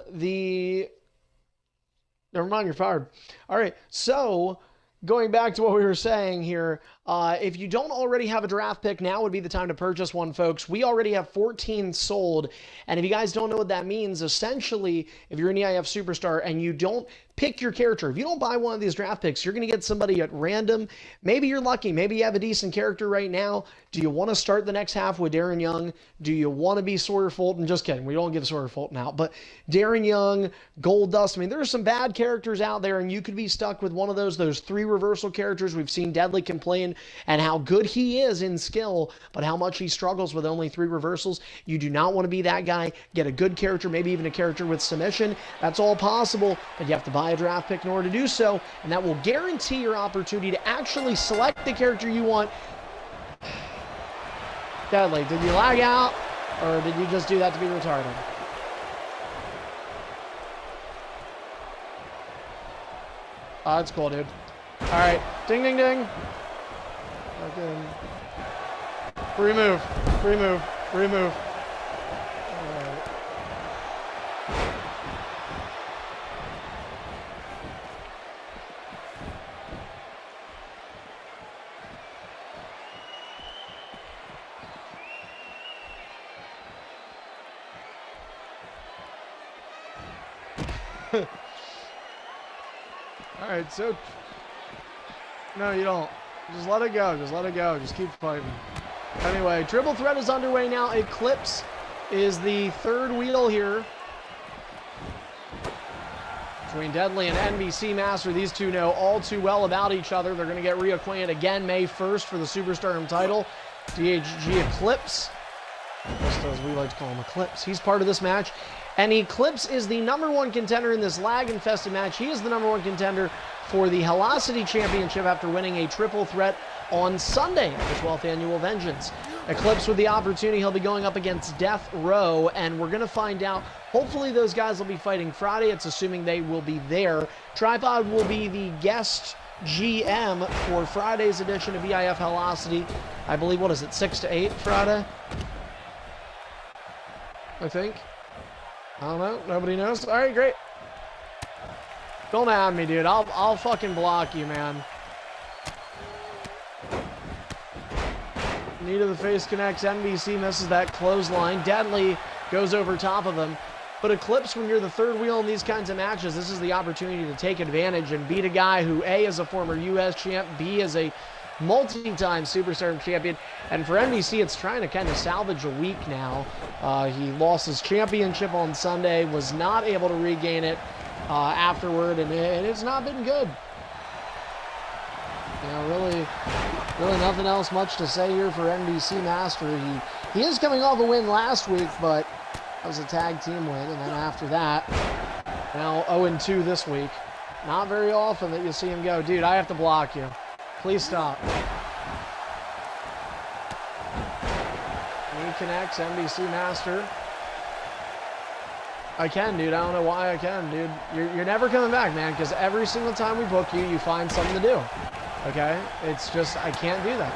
mind, you're fired. All right, so going back to what we were saying here, if you don't already have a draft pick, now would be the time to purchase one, folks. We already have 14 sold, and if you guys don't know what that means, essentially, if you're an EIF superstar and you don't pick your character, if you don't buy one of these draft picks, you're going to get somebody at random. Maybe you're lucky. Maybe you have a decent character right now. Do you want to start the next half with Darren Young? Do you want to be Sawyer Fulton? Just kidding. We don't give Sawyer Fulton out. But Darren Young, Gold Dust. I mean, there's some bad characters out there, and you could be stuck with one of those 3 reversal characters. We've seen Deadly complain and how good he is in skill, but how much he struggles with only 3 reversals. You do not want to be that guy. Get a good character, maybe even a character with submission. That's all possible, but you have to buy a draft pick in order to do so, and that will guarantee your opportunity to actually select the character you want. Deadly, did you lag out, or did you just do that to be retarded? Oh, that's cool, dude. All right, ding, ding, ding. Okay. Free move. All right, so no, you don't. Just let it go. Just keep fighting. Anyway, triple threat is underway now. Eclipse is the 3rd wheel here. between Deadly and NBC Master. These two know all too well about each other. They're going to get reacquainted again May 1st for the Superstardom title. DHG Eclipse, just as we like to call him, Eclipse. He's part of this match. And Eclipse is the #1 contender in this lag-infested match. He is the #1 contender for the Velocity Championship after winning a triple threat on Sunday at the 12th Annual Vengeance. Eclipse with the opportunity, he'll be going up against Death Row, and we're going to find out. Hopefully those guys will be fighting Friday. It's assuming they will be there. Tripod will be the guest GM for Friday's edition of EIF Velocity. I believe, what is it, 6 to 8 Friday? I think. I don't know. Nobody knows. All right, great. Don't add me, dude. I'll fucking block you, man. Knee to the face connects. NBC misses that clothesline. Deadly goes over top of him. But Eclipse, when you're the third wheel in these kinds of matches, this is the opportunity to take advantage and beat a guy who, A, is a former U.S. champ, B, is a multi-time Superstardom champion, and for NBC, it's trying to kind of salvage a week now. He lost his championship on Sunday, was not able to regain it afterward, and it's not been good. You know, really nothing else much to say here for NBC Master. He is coming off a win last week, but that was a tag team win, and then after that, now 0-2 this week. Not very often that you see him go, dude, I have to block you. Please stop. Knee connects, NBC Master. I can, dude. I don't know why I can, dude. You're never coming back, man, because every single time we book you, you find something to do. Okay? It's just, I can't do that.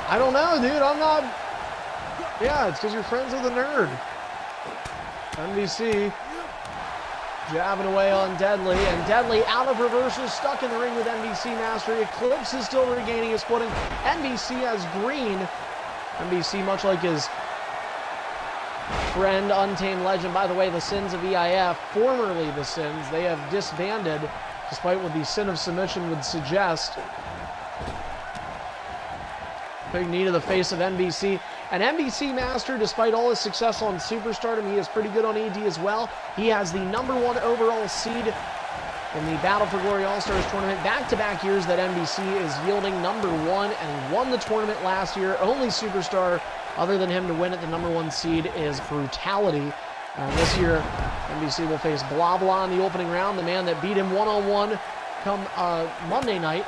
I don't know, dude. I'm not... Yeah, it's because you're friends with a nerd. NBC jabbing away on Deadly, and Deadly out of reversal, stuck in the ring with NBC Master. Eclipse is still regaining his footing. NBC has green. NBC, much like his friend, Untamed Legend. By the way, the Sins of EIF, formerly the Sins, they have disbanded, despite what the Sin of Submission would suggest. Big knee to the face of NBC. And NBC Master, despite all his success on Superstardom, he is pretty good on ED as well. He has the #1 overall seed in the Battle for Glory All-Stars tournament. Back-to-back years that NBC is yielding #1, and he won the tournament last year. Only Superstar other than him to win at the #1 seed is Brutality. This year, NBC will face Blah Blah in the opening round, the man that beat him one-on-one come Monday night.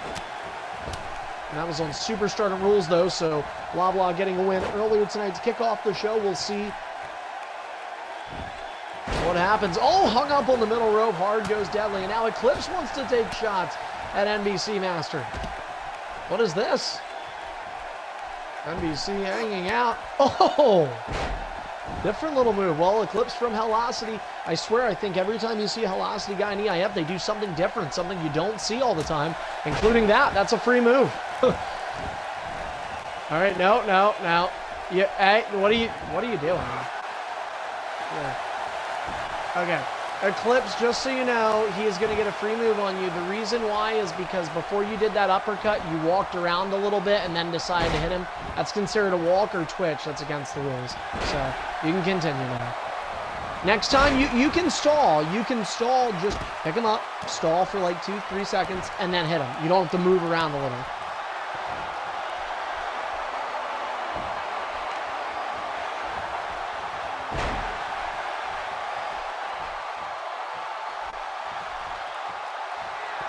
And that was on Superstardom rules, though, so Blah Blah getting a win earlier tonight to kick off the show. We'll see what happens. Oh, hung up on the middle rope. Hard goes Deadly. And now Eclipse wants to take shots at NBC Master. What is this? NBC hanging out. Oh! Different little move. Well, Eclipse from Velocity. I swear, I think every time you see a Velocity guy in EIF, they do something different, something you don't see all the time, including that. That's a free move. All right, no. Yeah, hey, what are you doing? Yeah. Okay. Eclipse, just so you know, he is going to get a free move on you. The reason why is because before you did that uppercut, you walked around a little bit and then decided to hit him. That's considered a walk or twitch. That's against the rules. So you can continue now. Next time, you can stall. You can stall, just pick him up, stall for like 2-3 seconds, and then hit him. You don't have to move around a little.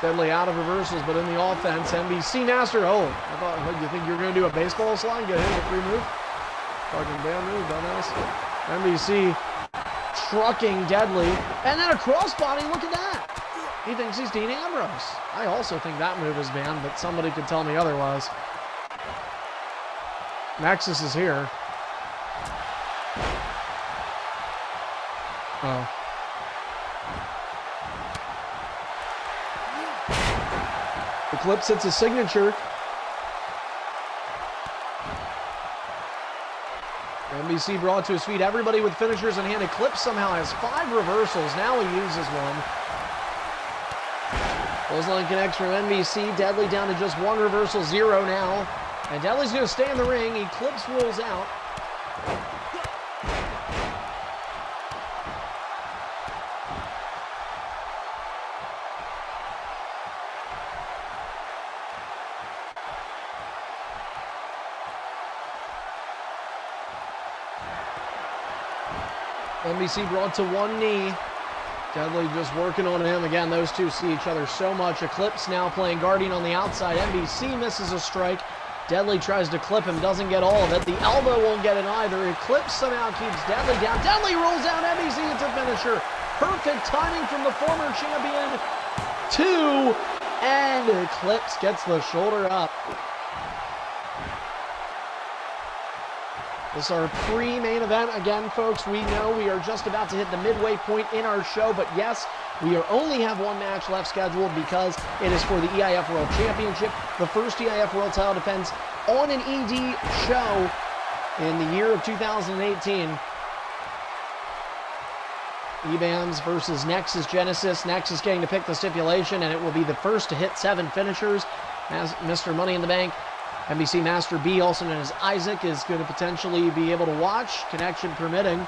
Deadly out of reversals, but in the offense, NBC Master. Oh, I thought, what, you think you're going to do a baseball slide? Get hit with a free move? Fucking damn move, dumbass. NBC trucking Deadly. And then a crossbody, look at that. He thinks he's Dean Ambrose. I also think that move is banned, but somebody could tell me otherwise. Nexus is here. Oh. Eclipse hits his signature. NBC brought to his feet. Everybody with finishers in hand. Eclipse somehow has 5 reversals. Now he uses one. Clothesline connects from NBC. Deadly down to just 1 reversal, 0 now. And Deadly's going to stay in the ring. Eclipse rolls out. NBC brought to one knee. Deadly just working on him. Again, those two see each other so much. Eclipse now playing guardian on the outside. NBC misses a strike. Deadly tries to clip him, doesn't get all of it. The elbow won't get it either. Eclipse somehow keeps Deadly down. Deadly rolls down NBC into finisher. Perfect timing from the former champion. 2, and Eclipse gets the shoulder up. This is our pre-main event. Again, folks, we know we are just about to hit the midway point in our show, but yes, we only have one match left scheduled because it is for the EIF World Championship. The first EIF World title defense on an ED show in the year of 2018. EBAMS versus Nexus Genesis. Nexus getting to pick the stipulation, and it will be the first to hit 7 finishers. As Mr. Money in the Bank, NBC Master B, also known as Isaac, is going to potentially be able to watch, connection permitting.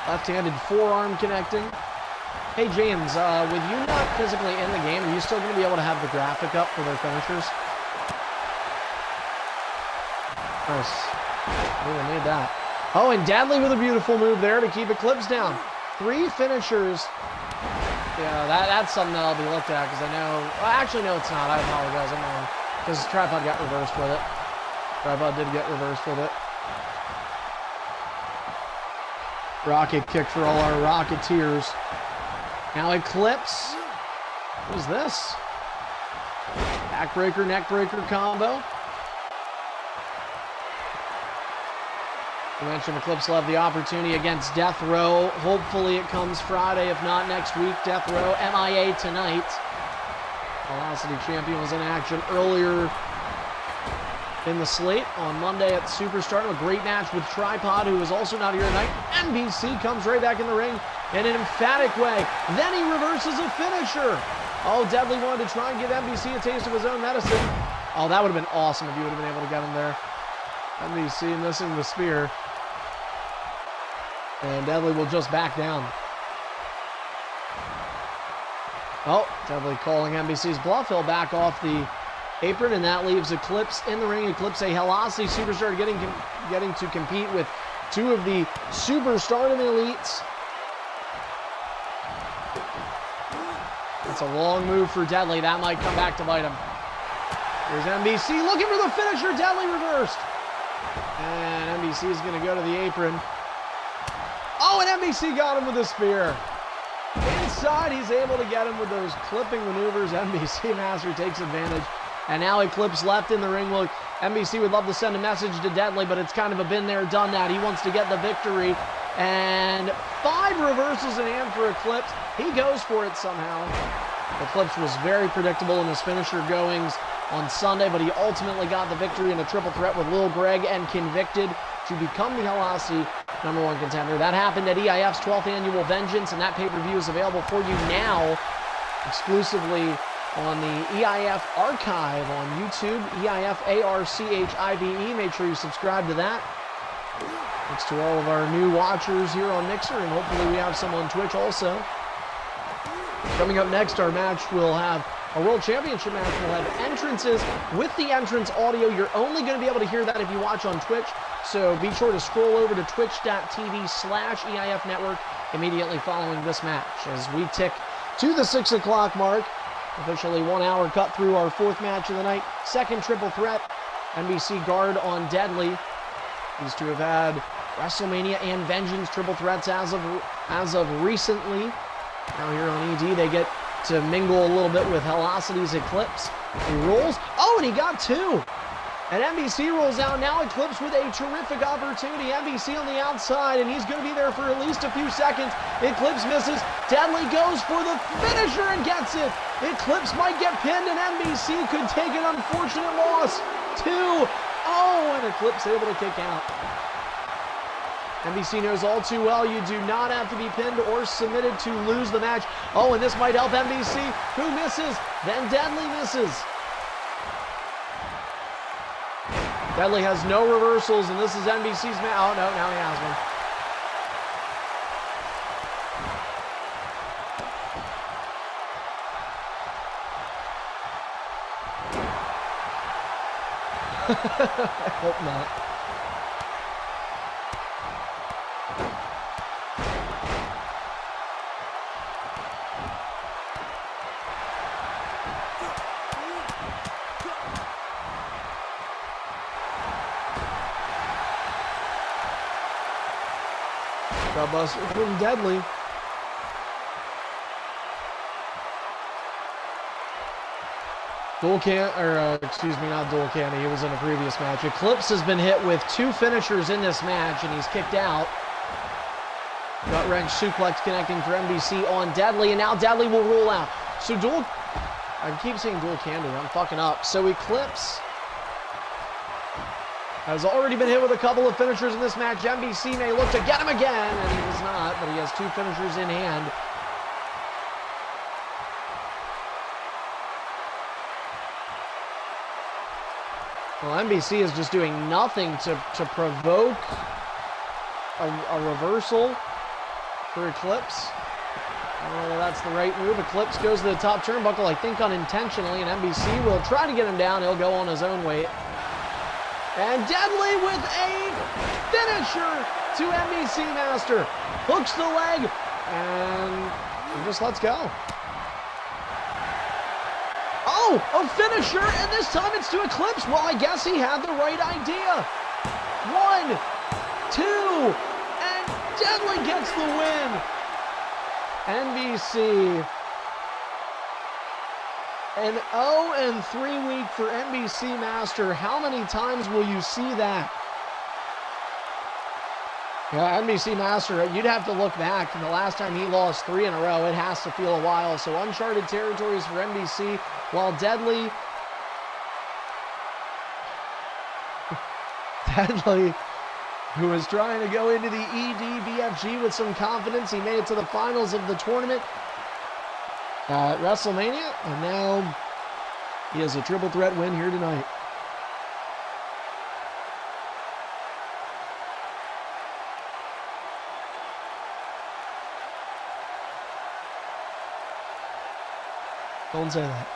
Left-handed forearm connecting. Hey, James, with you not physically in the game, are you still going to be able to have the graphic up for their finishers? Nice. Really made that. Oh, and Deadly with a beautiful move there to keep Eclipse down. 3 finishers. Yeah, that's something that'll be looked at because I know... Well, actually, no, it's not. I apologize. I'm wrong. Because Tripod got reversed with it. Tripod did get reversed with it. Rocket kick for all our Rocketeers. Now Eclipse. What is this? Backbreaker, neckbreaker combo. I mentioned Eclipse will have the opportunity against Death Row. Hopefully it comes Friday, if not next week. Death Row, MIA tonight. Velocity Champion was in action earlier in the slate on Monday at Superstardom. A great match with Tripod, who is also not here tonight. NBC comes right back in the ring in an emphatic way. Then he reverses a finisher. Oh, Deadly wanted to try and give NBC a taste of his own medicine. Oh, that would have been awesome if you would have been able to get him there. NBC missing the spear. And Deadly will just back down. Oh, Deadly calling NBC's bluff. He'll back off the apron, and that leaves Eclipse in the ring. Eclipse, a Velocity superstar, getting to compete with 2 of the Superstardom elites. That's a long move for Deadly. That might come back to bite him. Here's NBC looking for the finisher. Deadly reversed. And NBC is going to go to the apron. Oh, and NBC got him with a spear. Inside, he's able to get him with those clipping maneuvers. NBC Master takes advantage. And now Eclipse left in the ring. Look, NBC would love to send a message to Deadly, but it's kind of a been there, done that. He wants to get the victory. And 5 reversals in hand for Eclipse. He goes for it somehow. Eclipse was very predictable in his finisher goings on Sunday, but he ultimately got the victory in a triple threat with Lil Greg and Convicted to become the Velocity #1 contender. That happened at EIF's 12th Annual Vengeance, and that pay-per-view is available for you now exclusively on the EIF archive on YouTube, EIF ARCHIVE. Make sure you subscribe to that. Thanks to all of our new watchers here on Mixer, and hopefully we have some on Twitch also. Coming up next, our match will have a World Championship match. We'll have entrances with the entrance audio. You're only going to be able to hear that if you watch on Twitch, so be sure to scroll over to twitch.tv/EIF Network immediately following this match. As we tick to the 6 o'clock mark, officially 1 hour cut through our 4th match of the night. 2nd triple threat, NBC guard on Deadly. These two have had WrestleMania and Vengeance triple threats as of recently. Now here on ED, they get to mingle a little bit with Velocity's Eclipse. He rolls. Oh, and he got 2. And NBC rolls out. Now Eclipse with a terrific opportunity. NBC on the outside, and he's going to be there for at least a few seconds. Eclipse misses. Deadly goes for the finisher and gets it. Eclipse might get pinned, and NBC could take an unfortunate loss. 2. Oh, and Eclipse able to kick out. NBC knows all too well you do not have to be pinned or submitted to lose the match. Oh, and this might help NBC, who misses. Then Deadly misses. Deadly has no reversals, and this is NBC's match. Oh, no, now he has one. I hope not. Gut buster from Deadly. Not dual candy. He was in a previous match. Eclipse has been hit with 2 finishers in this match, and he's kicked out. Gut wrench suplex connecting for MBC on Deadly, and now Deadly will rule out. So I keep saying dual candy. I'm fucking up. So Eclipse has already been hit with a couple of finishers in this match. MBC may look to get him again, and he does not, but he has 2 finishers in hand. Well, MBC is just doing nothing to provoke a reversal for Eclipse. I don't know whether that's the right move. Eclipse goes to the top turnbuckle, I think unintentionally, and MBC will try to get him down. He'll go on his own weight. And Deadly with a finisher to MBC Master. Hooks the leg, and he just lets go. Oh, a finisher, and this time it's to Eclipse. Well, I guess he had the right idea. 1, 2, and Deadly gets the win. NBC. An 0-3 week for NBC Master. How many times will you see that? Yeah, NBC Master, you'd have to look back. The last time he lost 3 in a row, it has to feel a while. So uncharted territories for NBC, while Deadly, who was trying to go into the EDBFG with some confidence. He made it to the finals of the tournament at WrestleMania, and now he has a triple threat win here tonight. Don't say that.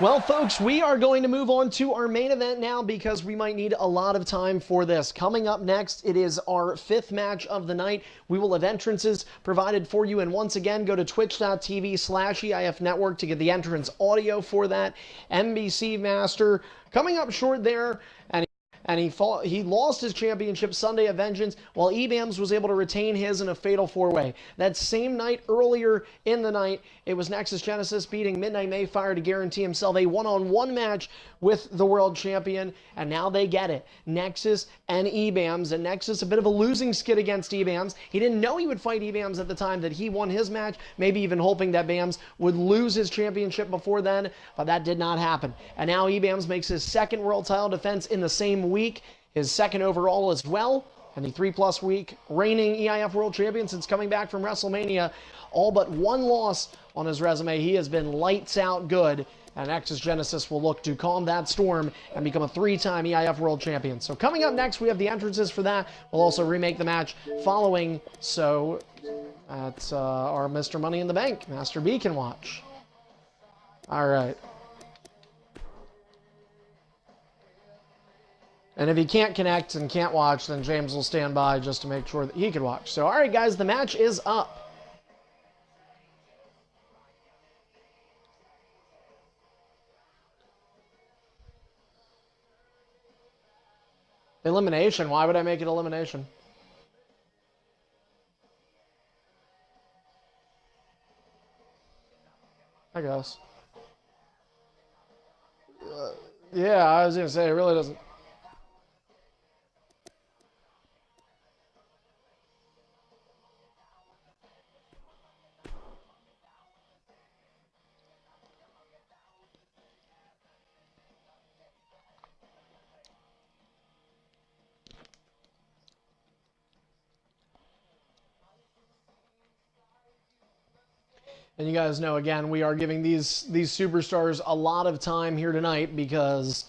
Well, folks, we are going to move on to our main event now because we might need a lot of time for this. Coming up next, it is our 5th match of the night. We will have entrances provided for you, and once again, go to twitch.tv/EIF Network to get the entrance audio for that. MBC Master coming up short there, and he lost his championship Sunday of Vengeance, while EBAMS was able to retain his in a fatal 4-way. That same night, earlier in the night, it was Nexus Genesis beating Midnight Mayfire to guarantee himself a one-on-one match with the world champion, and now they get it. Nexus and EBAMS, and Nexus a bit of a losing skid against EBAMS. He didn't know he would fight EBAMS at the time that he won his match, maybe even hoping that BAMS would lose his championship before then, but that did not happen. And now EBAMS makes his 2nd world title defense in the same week, his 2nd overall as well, and the 3+ week reigning EIF world champion since coming back from WrestleMania. All but 1 loss on his resume. He has been lights out good, and Nexus Genesis will look to calm that storm and become a 3-time EIF world champion. So coming up next, we have the entrances for that. We'll also remake the match following, so at our Mr. Money in the Bank, Master B can watch. All right. And if he can't connect and can't watch, then James will stand by just to make sure that he can watch. So, all right, guys, the match is up. Elimination? Why would I make it elimination? I guess. Yeah, I was going to say, it really doesn't. And you guys know, again, we are giving these superstars a lot of time here tonight because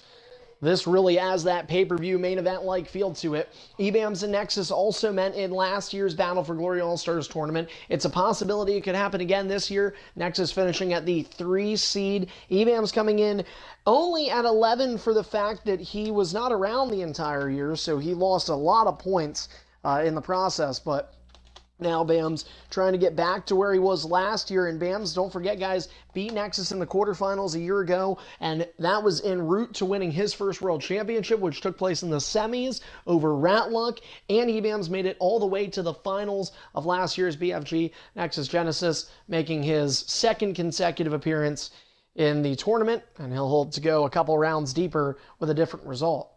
this really has that pay-per-view main event-like feel to it. EBAMS and Nexus also met in last year's Battle for Glory All-Stars tournament. It's a possibility it could happen again this year. Nexus finishing at the 3 seed. EBAMS coming in only at 11 for the fact that he was not around the entire year, so he lost a lot of points in the process, but Now Bams trying to get back to where he was last year, and Bams, don't forget guys, beat Nexus in the quarterfinals a year ago, and that was en route to winning his first World Championship, which took place in the semis over Ratluck, and Bams made it all the way to the finals of last year's BFG Nexus Genesis, making his second consecutive appearance in the tournament, and he'll hold to go a couple rounds deeper with a different result.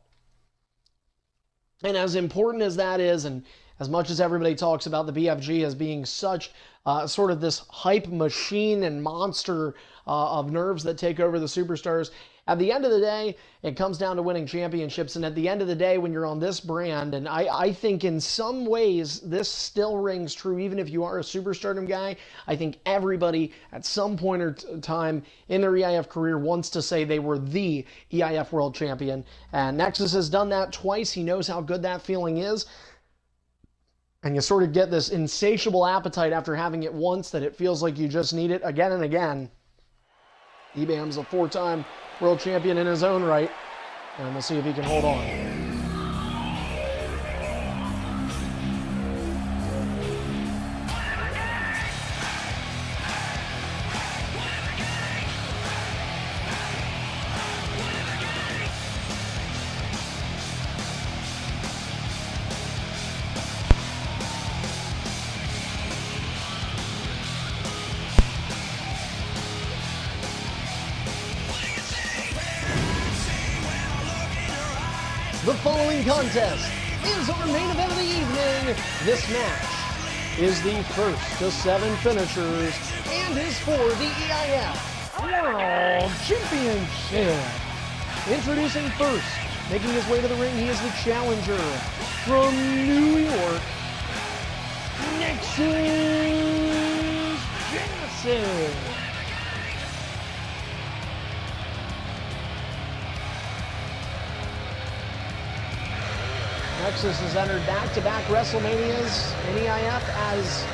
And as important as that is, and as much as everybody talks about the BFG as being such sort of this hype machine and monster of nerves that take over the superstars, at the end of the day, it comes down to winning championships. And at the end of the day, when you're on this brand, and I think in some ways this still rings true, even if you are a superstardom guy, I think everybody at some point or time in their EIF career wants to say they were the EIF world champion. And Nexus has done that twice. He knows how good that feeling is. And you sort of get this insatiable appetite after having it once that it feels like you just need it again and again. Ebam's a four-time world champion in his own right, and we'll see if he can hold on. The following contest is our main event of the evening. This match is the first of 7 finishers and is for the EIF World Championship. Introducing first, making his way to the ring, he is the challenger from New York, Nexus Genesis. Nexus has entered back-to-back WrestleManias in EIF as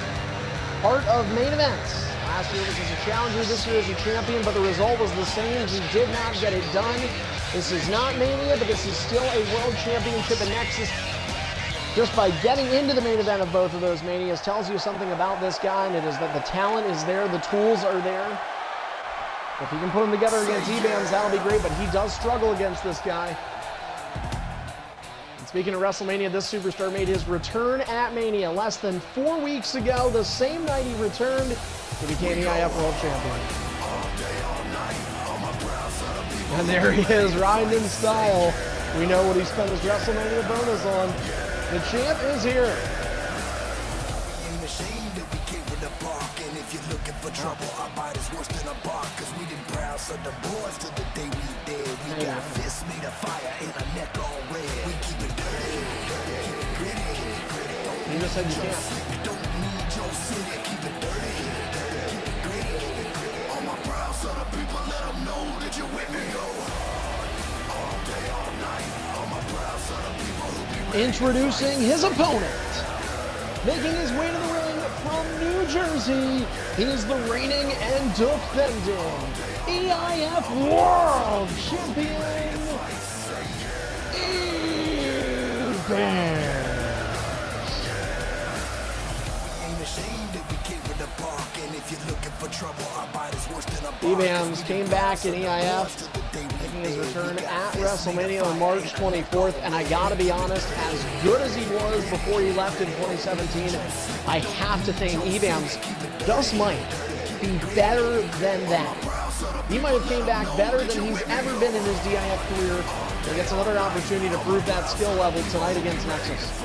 part of main events. Last year was as a challenger, this year as a champion, but the result was the same. He did not get it done. This is not Mania, but this is still a world championship, and Nexus, just by getting into the main event of both of those Manias, tells you something about this guy, and it is that the talent is there, the tools are there. If he can put them together against Ebams, that'll be great, but he does struggle against this guy. Speaking of WrestleMania, this superstar made his return at Mania less than 4 weeks ago. The same night he returned, he became EIF World Champion. And there he is, riding in style. We know what he spent his WrestleMania bonus on. The champ is here. If you're looking for trouble, our bite is worse than a bar, cause we didn't browse on the boys till the day we dead. We got fists made of fire and a neck all red. We keep it dirty, keep it gritty. You just said you can't. You don't need your city, keep it dirty, keep it gritty. All my proud son of people, let them know that you're with me, yo. All day, all night, all my proud son of people who be ready. Introducing his opponent, making his way to the ring from New Jersey, he is the reigning and defending EIF World Champion, Eif. Ebams came back in EIF, making his return at WrestleMania on March 24th, and I gotta be honest, as good as he was before he left in 2017, I have to think Ebams just might be better than that. He might have came back better than he's ever been in his DIF career. He gets another opportunity to prove that skill level tonight against Nexus.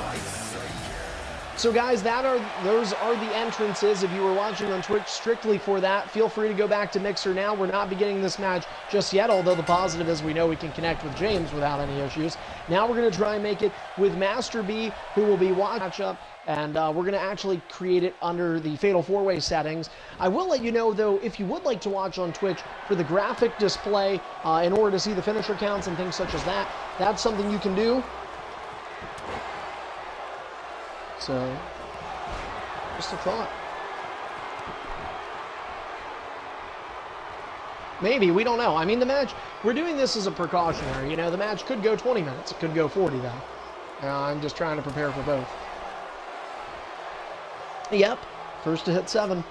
So guys, those are the entrances. If you were watching on Twitch strictly for that, feel free to go back to Mixer now. We're not beginning this match just yet, although the positive is we know we can connect with James without any issues. Now we're going to try and make it with Master B, who will be watching matchup, and we're going to actually create it under the Fatal 4-Way settings. I will let you know, though, if you would like to watch on Twitch for the graphic display in order to see the finisher counts and things such as that, that's something you can do. So, just a thought. Maybe, we don't know. I mean, the match, we're doing this as a precautionary. You know, the match could go 20 minutes. It could go 40, though. I'm just trying to prepare for both. Yep, first to hit 7.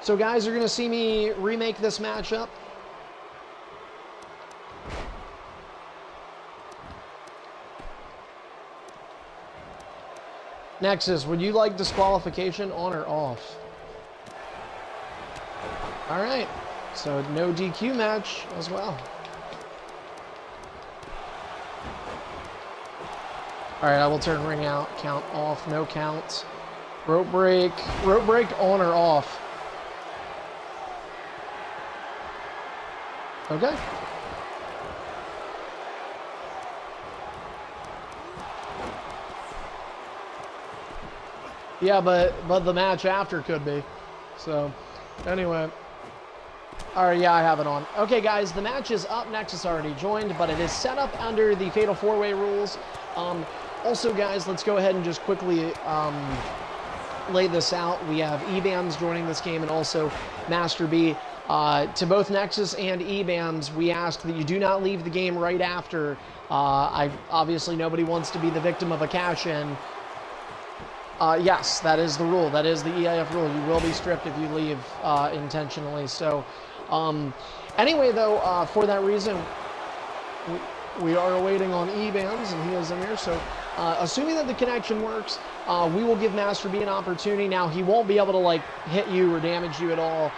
So guys, you're going to see me remake this matchup. Nexus, would you like disqualification on or off? All right, so no DQ match as well. All right, I will turn ring out, count off, no counts. Rope break on or off? Okay. Yeah, but the match after could be. So, anyway. Alright, yeah, I have it on. Okay, guys, the match is up. Nexus already joined, but it is set up under the Fatal 4-Way rules. Also, guys, let's go ahead and just quickly lay this out. We have EBAMS joining this game and also Master B. To both Nexus and EBAMS, we ask that you do not leave the game right after. Obviously, nobody wants to be the victim of a cash-in. Yes, that is the rule. That is the EIF rule. You will be stripped if you leave intentionally. So, anyway, though, for that reason, we are waiting on EBAMS, and he is in here. So, assuming that the connection works, we will give Master B an opportunity. Now, he won't be able to, like, hit you or damage you at all,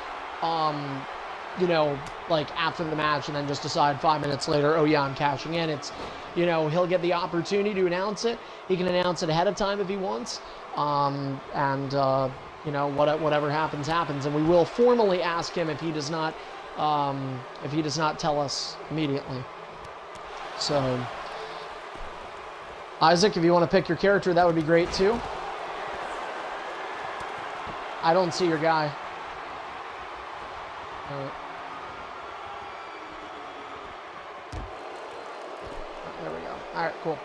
you know, like, after the match and then just decide 5 minutes later, oh, yeah, I'm cashing in. It's, you know, he'll get the opportunity to announce it. He can announce it ahead of time if he wants. You know, whatever happens, happens. And we will formally ask him if he does not tell us immediately. So, Isaac, if you want to pick your character, that would be great too. I don't see your guy. There we go. All right, cool.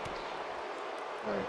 All right.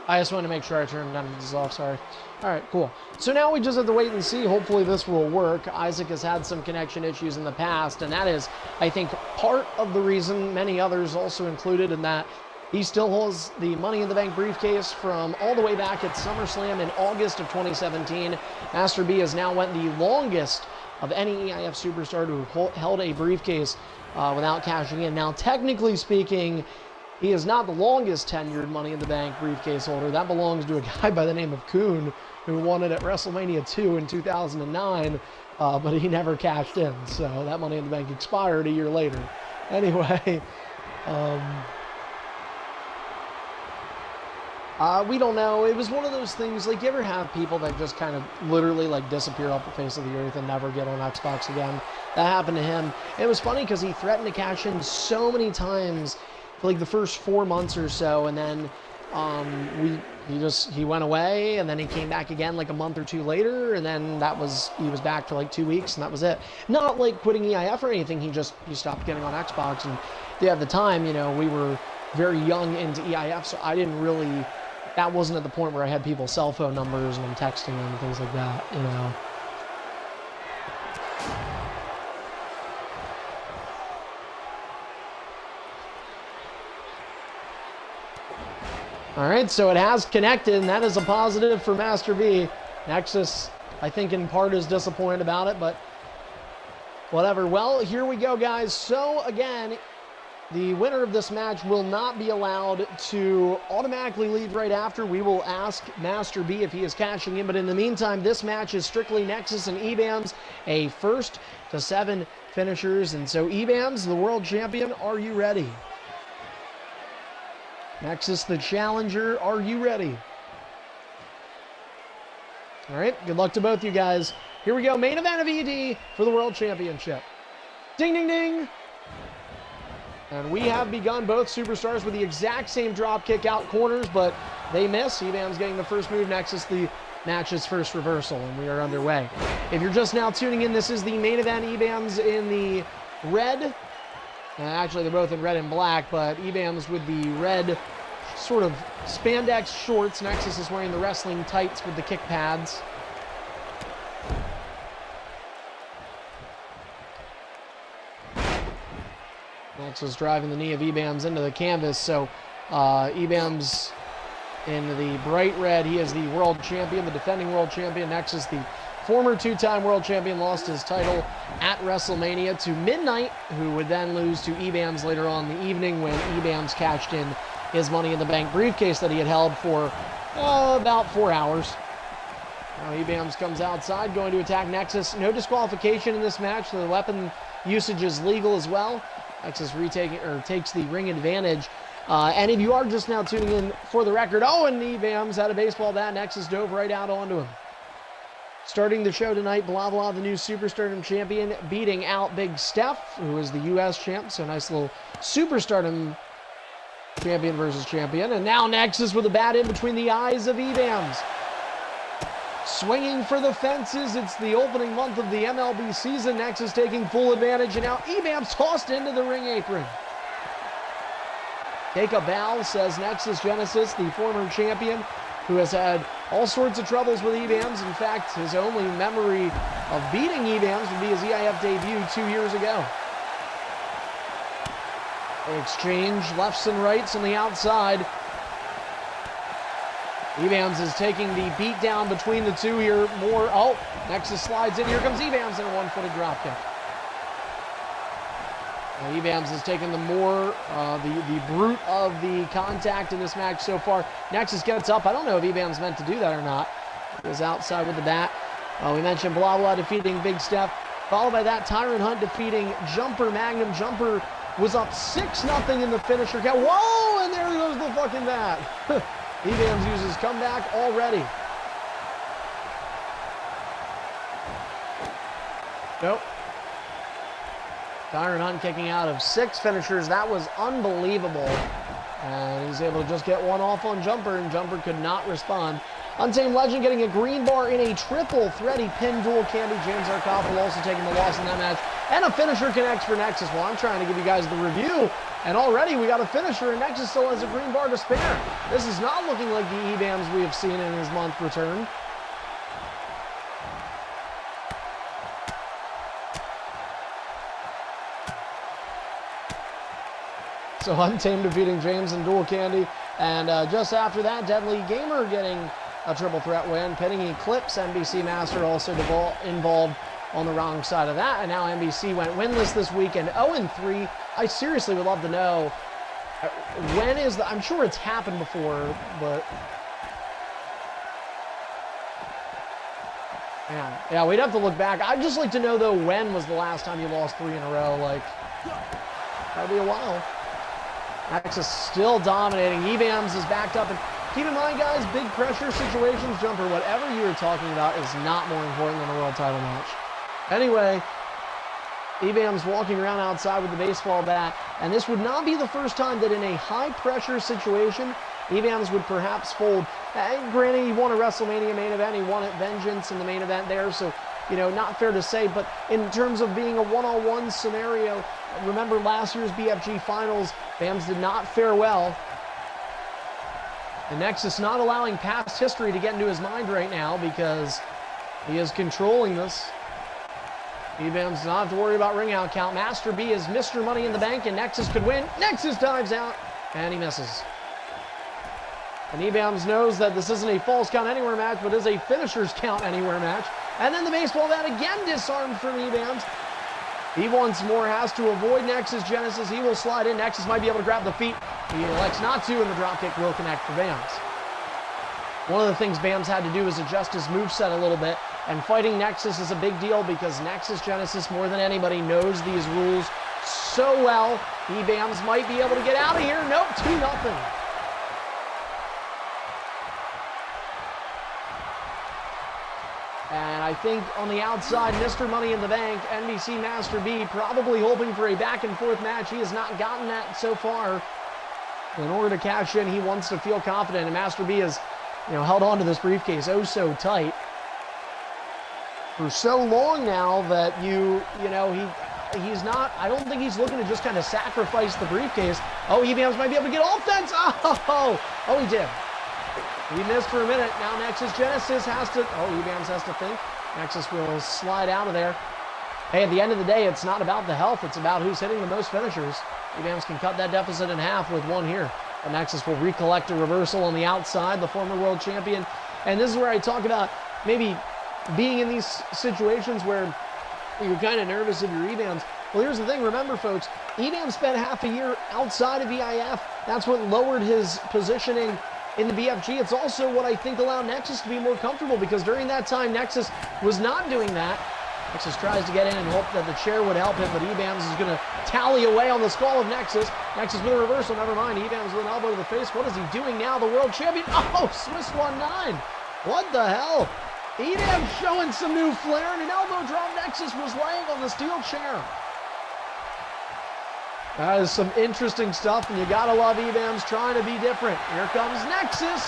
I just want to make sure I turned none of this off, sorry. All right, cool. So now we just have to wait and see. Hopefully this will work. Isaac has had some connection issues in the past, and that is, I think, part of the reason, many others also included, in that he still holds the Money in the Bank briefcase from all the way back at SummerSlam in August of 2017. Master B has now went the longest of any EIF superstar to have held a briefcase without cashing in. Now, technically speaking, he is not the longest tenured Money in the Bank briefcase holder. That belongs to a guy by the name of Kuhn, who won it at WrestleMania 2 in 2009, but he never cashed in. So that Money in the Bank expired a year later. Anyway, we don't know. It was one of those things, like, you ever have people that just kind of literally, like, disappear off the face of the earth and never get on Xbox again? That happened to him. It was funny because he threatened to cash in so many times for like the first 4 months or so, and then he went away, and then he came back again like a month or two later, and then he was back for like 2 weeks, and that was it. Not like quitting EIF or anything. He stopped getting on Xbox, and at the time, you know, we were very young into EIF, so I didn't really. That wasn't at the point where I had people's cell phone numbers and I'm texting them and things like that, you know. All right, so it has connected, and that is a positive for Master B. Nexus, I think, in part is disappointed about it, but whatever. Well, here we go, guys. So, again, the winner of this match will not be allowed to automatically leave right after. We will ask Master B if he is cashing in, but in the meantime, this match is strictly Nexus and EBAMS, a 1st to 7 finishers. And so, EBAMS, the world champion, are you ready? Nexus, the challenger, are you ready? All right, good luck to both you guys. Here we go, main event of ED for the World Championship. Ding, ding, ding. And we have begun. Both superstars with the exact same drop kick out corners, but they miss. EBAM's getting the first move. Nexus, the match's first reversal, and we are underway. If you're just now tuning in, this is the main event. EBAM's in the red. Actually, they're both in red and black, but EBAM's with the red sort of spandex shorts. Nexus is wearing the wrestling tights with the kick pads. Nexus driving the knee of EBAMS into the canvas, so Ebams in the bright red. He is the world champion, the defending world champion. Nexus, the former two-time world champion, lost his title at WrestleMania to Midnight, who would then lose to Ebams later on in the evening when Ebams cashed in his Money in the Bank briefcase that he had held for about 4 hours. Now Ebams comes outside, going to attack Nexus. No disqualification in this match. The weapon usage is legal as well. Nexus takes the ring advantage. And if you are just now tuning in, for the record, and Ebams had a baseball bat. Nexus dove right out onto him. Starting the show tonight, Blah Blah, the new Superstardom champion, beating out Big Steph, who is the U.S. champ. So nice little Superstardom champion versus champion. And now Nexus with a bat in between the eyes of Ebams. Swinging for the fences. It's the opening month of the MLB season. Nexus taking full advantage, and now Ebams tossed into the ring apron. Take a bow, says Nexus Genesis, the former champion, who has had all sorts of troubles with Ebams. In fact, his only memory of beating Ebams would be his EIF debut 2 years ago. They exchange lefts and rights on the outside. Ebams is taking the beat down between the two here. Nexus slides in. Here comes Ebams in a one-footed dropkick. Ebams has taken the brute of the contact in this match so far. Nexus gets up. I don't know if Ebams meant to do that or not. He was outside with the bat. We mentioned Blah Blah defeating Big Steph. Followed by that, Tyrant Hunt defeating Jumper Magnum. Jumper was up 6-0 in the finisher count. Whoa, and there goes the fucking bat. Ebams uses comeback already. Nope. Tyrant Hunt kicking out of 6 finishers. That was unbelievable. And he's able to just get one off on Jumper, and Jumper could not respond. Untamed Legend getting a green bar in a triple threat. He pinned Dual Candy. James Arkoffel also taking the loss in that match. And a finisher connects for Nexus. Well, I'm trying to give you guys the review. And already we got a finisher, and Nexus still has a green bar to spare. This is not looking like the Ebams we have seen in his month return. So Untamed defeating James and Dual Candy. And just after that, Deadly Gamer getting a triple threat win. Pinning Eclipse, NBC Master also involved on the wrong side of that. And now NBC went winless this week and 0-3. I seriously would love to know when is I'm sure it's happened before, but man, yeah, we'd have to look back. I'd just like to know though, when was the last time you lost 3 in a row? Like, that'd be a while. Nexus still dominating. Ebams is backed up, and keep in mind, guys, big pressure situations, Jumper, whatever you were talking about is not more important than a world title match. Anyway, Ebams walking around outside with the baseball bat, and this would not be the first time that in a high-pressure situation, Ebams would perhaps fold. Granted, he won a WrestleMania main event, he won at Vengeance in the main event there, so, not fair to say, but in terms of being a one-on-one scenario, remember last year's BFG Finals, Ebams did not fare well. And Nexus not allowing past history to get into his mind right now because he is controlling this. Ebams does not have to worry about ring out count. Master B is Mr. Money in the Bank, and Nexus could win. Nexus dives out, and he misses. And Ebams knows that this isn't a falls count anywhere match, but is a finishers count anywhere match. And then the baseball bat again disarmed from Ebams. He once more has to avoid Nexus Genesis. He will slide in. Nexus might be able to grab the feet. He elects not to, and the dropkick will connect for Bams. One of the things Bams had to do is adjust his moveset a little bit, and fighting Nexus is a big deal because Nexus Genesis, more than anybody, knows these rules so well. Ebams might be able to get out of here. Nope, 2-0. And I think on the outside, Mr. Money in the Bank, NBC Master B, probably hoping for a back-and-forth match. He has not gotten that so far. In order to cash in, he wants to feel confident, and Master B has, held on to this briefcase oh so tight for so long now that he's not. I don't think he's looking to just kind of sacrifice the briefcase. Oh, Ebams might be able to get offense. Oh, he did. He missed for a minute. Now Nexus Genesis has to. Ebams has to think. Nexus will slide out of there. Hey, at the end of the day, it's not about the health. It's about who's hitting the most finishers. Ebams can cut that deficit in half with one here. But Nexus will recollect a reversal on the outside, the former world champion. And this is where I talk about maybe being in these situations where you're kind of nervous of your EBAMs. Well, here's the thing. Remember, folks, EBAM spent half a year outside of EIF. That's what lowered his positioning in the BFG. It's also what I think allowed Nexus to be more comfortable, because during that time, Nexus was not doing that. Nexus tries to get in and hope that the chair would help him, but EBAMs is going to tally away on the skull of Nexus. Nexus with a reversal, never mind. EBAMs with an elbow to the face. What is he doing now? The world champion. Oh, Swiss 1-9. What the hell? EBAM showing some new flair, and an elbow drop. Nexus was laying on the steel chair. That is some interesting stuff, and you gotta love EBAMs trying to be different. Here comes Nexus.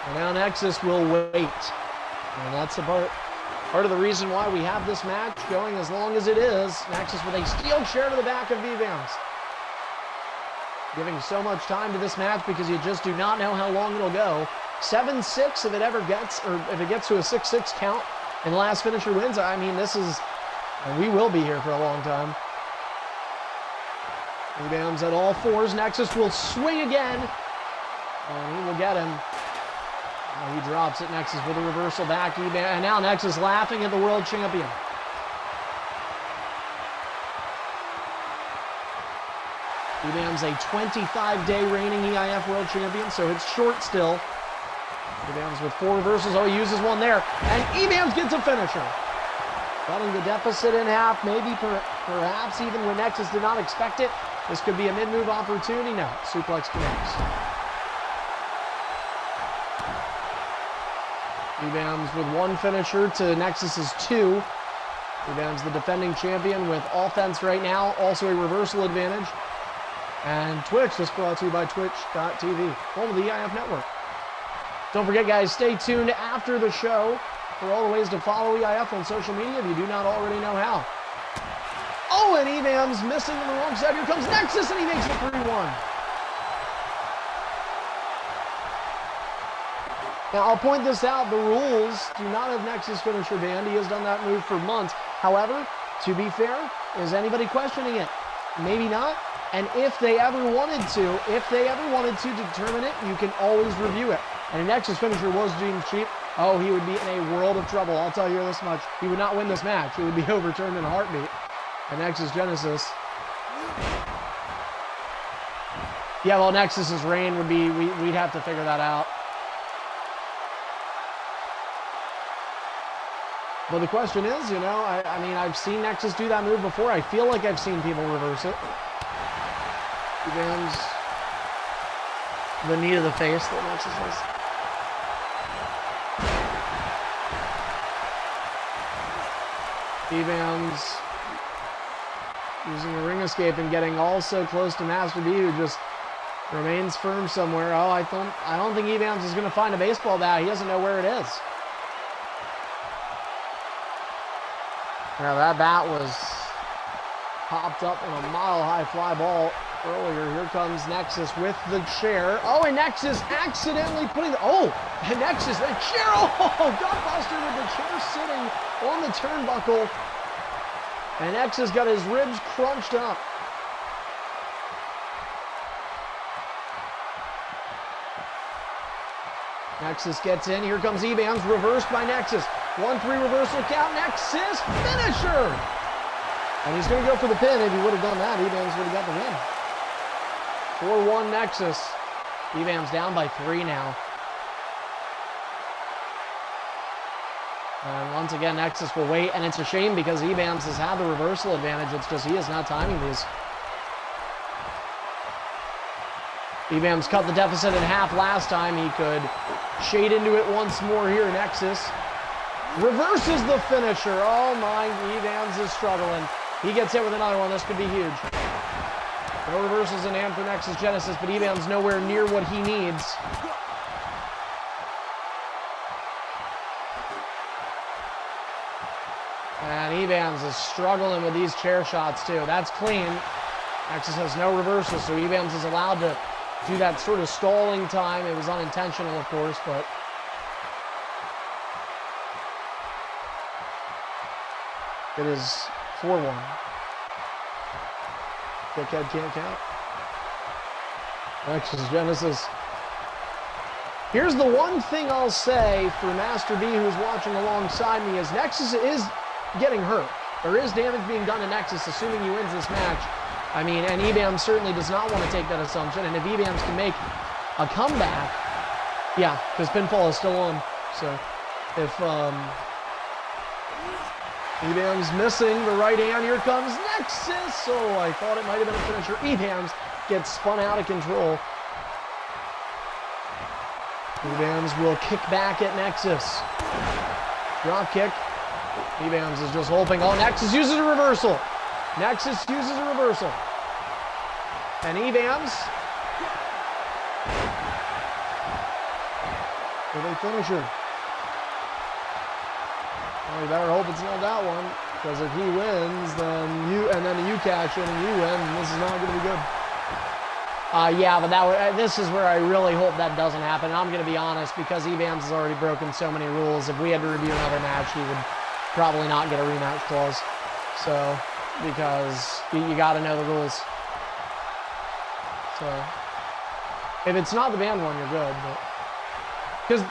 And now Nexus will wait. And that's the part of the reason why we have this match going as long as it is. Nexus with a steel chair to the back of EBAMs. Giving so much time to this match because you just do not know how long it'll go. 7-6 if it ever gets, or if it gets to a 6-6 count and the last finisher wins. I mean, this is, we will be here for a long time. EBAMs at all fours. Nexus will swing again. And he will get him. Oh, he drops it. Nexus with a reversal back. And now Nexus laughing at the world champion. EBAM's a 25-day reigning EIF world champion, so it's short still. EBAM's with 4 reversals. Oh, he uses one there. And EBAM's gets a finisher. Cutting the deficit in half, maybe perhaps even when Nexus did not expect it. This could be a mid-move opportunity. No, suplex connects. EBAM's with 1 finisher to Nexus's 2. EBAM's the defending champion with offense right now, also a reversal advantage. And Twitch, this brought to you by Twitch.tv, home of the EIF network. Don't forget, guys, stay tuned after the show for all the ways to follow EIF on social media if you do not already know how. Oh, and EBAM's missing on the wrong side. Here comes Nexus, and he makes the 3-1. Now, I'll point this out. The rules do not have Nexus finisher banned. He has done that move for months. However, to be fair, is anybody questioning it? Maybe not. And if they ever wanted to determine it, you can always review it. And a Nexus finisher was deemed cheap. Oh, he would be in a world of trouble. I'll tell you this much. He would not win this match. It would be overturned in a heartbeat. And Nexus Genesis. Yeah, well, Nexus's reign would be, we'd have to figure that out. But the question is, you know, I mean, I've seen Nexus do that move before. I feel like I've seen people reverse it. EBAM's the knee to the face that Nexus has. EBAM's using a ring escape and getting also close to Master B, who just remains firm somewhere. Oh, I don't think EBAM's is going to find a baseball bat. He doesn't know where it is. Now that bat was popped up on a mile-high fly ball earlier. Here comes Nexus with the chair. Oh, and Nexus accidentally putting the... Oh, and Nexus, the chair. Oh, gutbuster with the chair sitting on the turnbuckle. And Nexus got his ribs crunched up. Nexus gets in. Here comes EBAM's, reversed by Nexus. 1-3 reversal count. Nexus finisher. And he's going to go for the pin. If he would have done that, EBAM's would have got the win. 4-1 Nexus. EBAM's down by 3 now. And once again, Nexus will wait. And it's a shame because EBAM's has had the reversal advantage. It's just he is not timing these. EBAM's cut the deficit in half last time. He could shade into it once more here. Nexus reverses the finisher. Oh my, EBAM's is struggling. He gets hit with another one. This could be huge. No reversals in hand for Nexus Genesis, but EBAM's nowhere near what he needs. And EBAM's is struggling with these chair shots too. That's clean. Nexus has no reversals, so EBAM's is allowed to do that sort of stalling time. It was unintentional, of course, but it is 4-1. Dickhead can't count. Nexus Genesis. Here's the one thing I'll say for Master B, who's watching alongside me, is Nexus is getting hurt. There is damage being done to Nexus, assuming he wins this match. I mean, and EBAM certainly does not want to take that assumption. And if EBAMs can make a comeback, yeah, because pinfall is still on. So if EBAM's missing the right hand, here comes Nexus. Oh, I thought it might have been a finisher. EBAMs gets spun out of control. EBAMs will kick back at Nexus. Drop kick. EBAMs is just hoping. Oh, Nexus uses a reversal. Nexus uses a reversal. And EBAMs with a finisher. Well, you better hope it's not that one, because if he wins, then you cash in and you win, and this is not going to be good. Yeah, but this is where I really hope that doesn't happen. And I'm going to be honest, because EBAMs has already broken so many rules. If we had to review another match, he would probably not get a rematch clause. So, because you got to know the rules. So, if it's not the banned one, you're good. Because,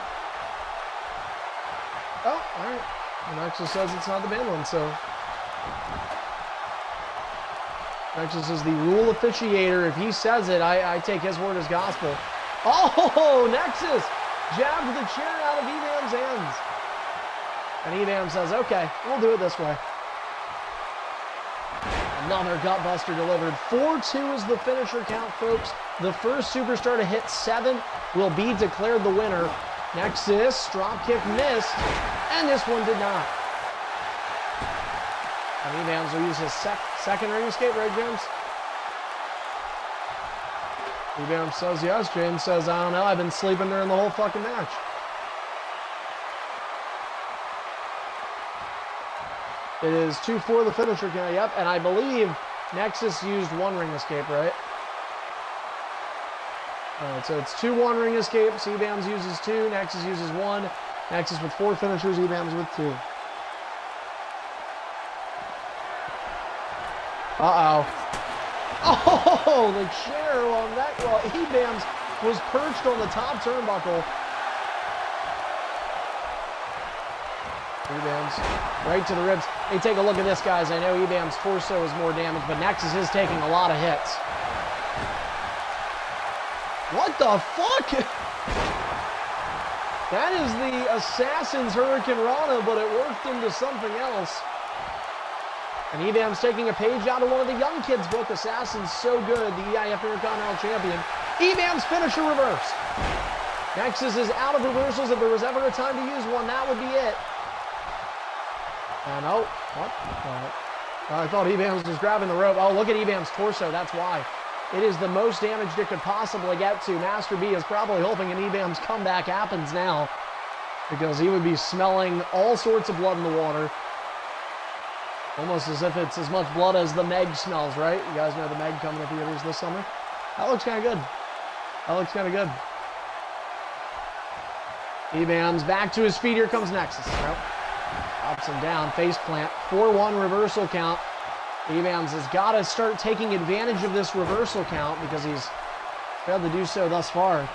oh, all right. And Nexus says it's not the banned one, so. Nexus is the rule officiator. If he says it, I take his word as gospel. Oh, Nexus jabs the chair out of EBAM's hands. And EBAM says, okay, we'll do it this way. Another gutbuster delivered. 4-2 is the finisher count, folks. The first superstar to hit 7 will be declared the winner. Nexus, drop kick missed, and this one did not. And EBAMs will use his second ring escape, right, James? EBAM says yes. James says, I don't know. I've been sleeping during the whole fucking match. It is 2-4 the finisher count. Yep, and I believe Nexus used 1 ring escape, right? Alright, so it's 2-1 ring escapes. EBAMs uses 2. Nexus uses 1. Nexus with 4 finishers. EBAMs with 2. Uh-oh. Oh, the chair on that. Well, EBAMs was perched on the top turnbuckle. EBAMs right to the ribs. Hey, take a look at this, guys. I know EBAM's torso is more damaged, but Nexus is taking a lot of hits. What the fuck? That is the Assassin's Hurricane Rana, but it worked into something else. And EBAM's taking a page out of one of the young kids' book. Assassin's so good, the EIF Intercontinental Champion. EBAM's finisher reverse. Nexus is out of reversals. If there was ever a time to use one, that would be it. And oh, what? I thought EBAMs was grabbing the rope. Oh, look at EBAM's torso. That's why. It is the most damaged it could possibly get to. Master B is probably hoping an EBAM's comeback happens now, because he would be smelling all sorts of blood in the water. Almost as if it's as much blood as the Meg smells, right? You guys know the Meg coming to theaters this summer? That looks kind of good. That looks kind of good. EBAM's back to his feet. Here comes Nexus. Nope. Ups and down. Face plant. 4-1 reversal count. EBAMs has got to start taking advantage of this reversal count, because he's failed to do so thus far.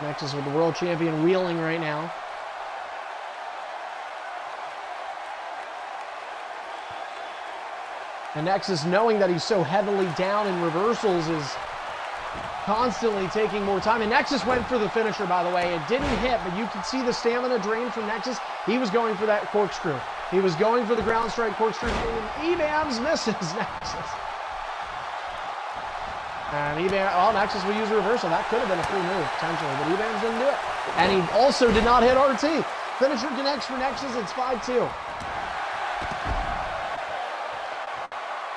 Nexus with the world champion wheeling right now. And Nexus, knowing that he's so heavily down in reversals, is constantly taking more time. And Nexus went for the finisher, by the way. It didn't hit, but you could see the stamina drain from Nexus. He was going for that corkscrew. He was going for the ground strike corkscrew. And EBAMs misses Nexus. And Nexus will use a reversal. That could have been a free move, potentially, but EBAMs didn't do it. And he also did not hit RT. Finisher connects for Nexus. It's 5-2.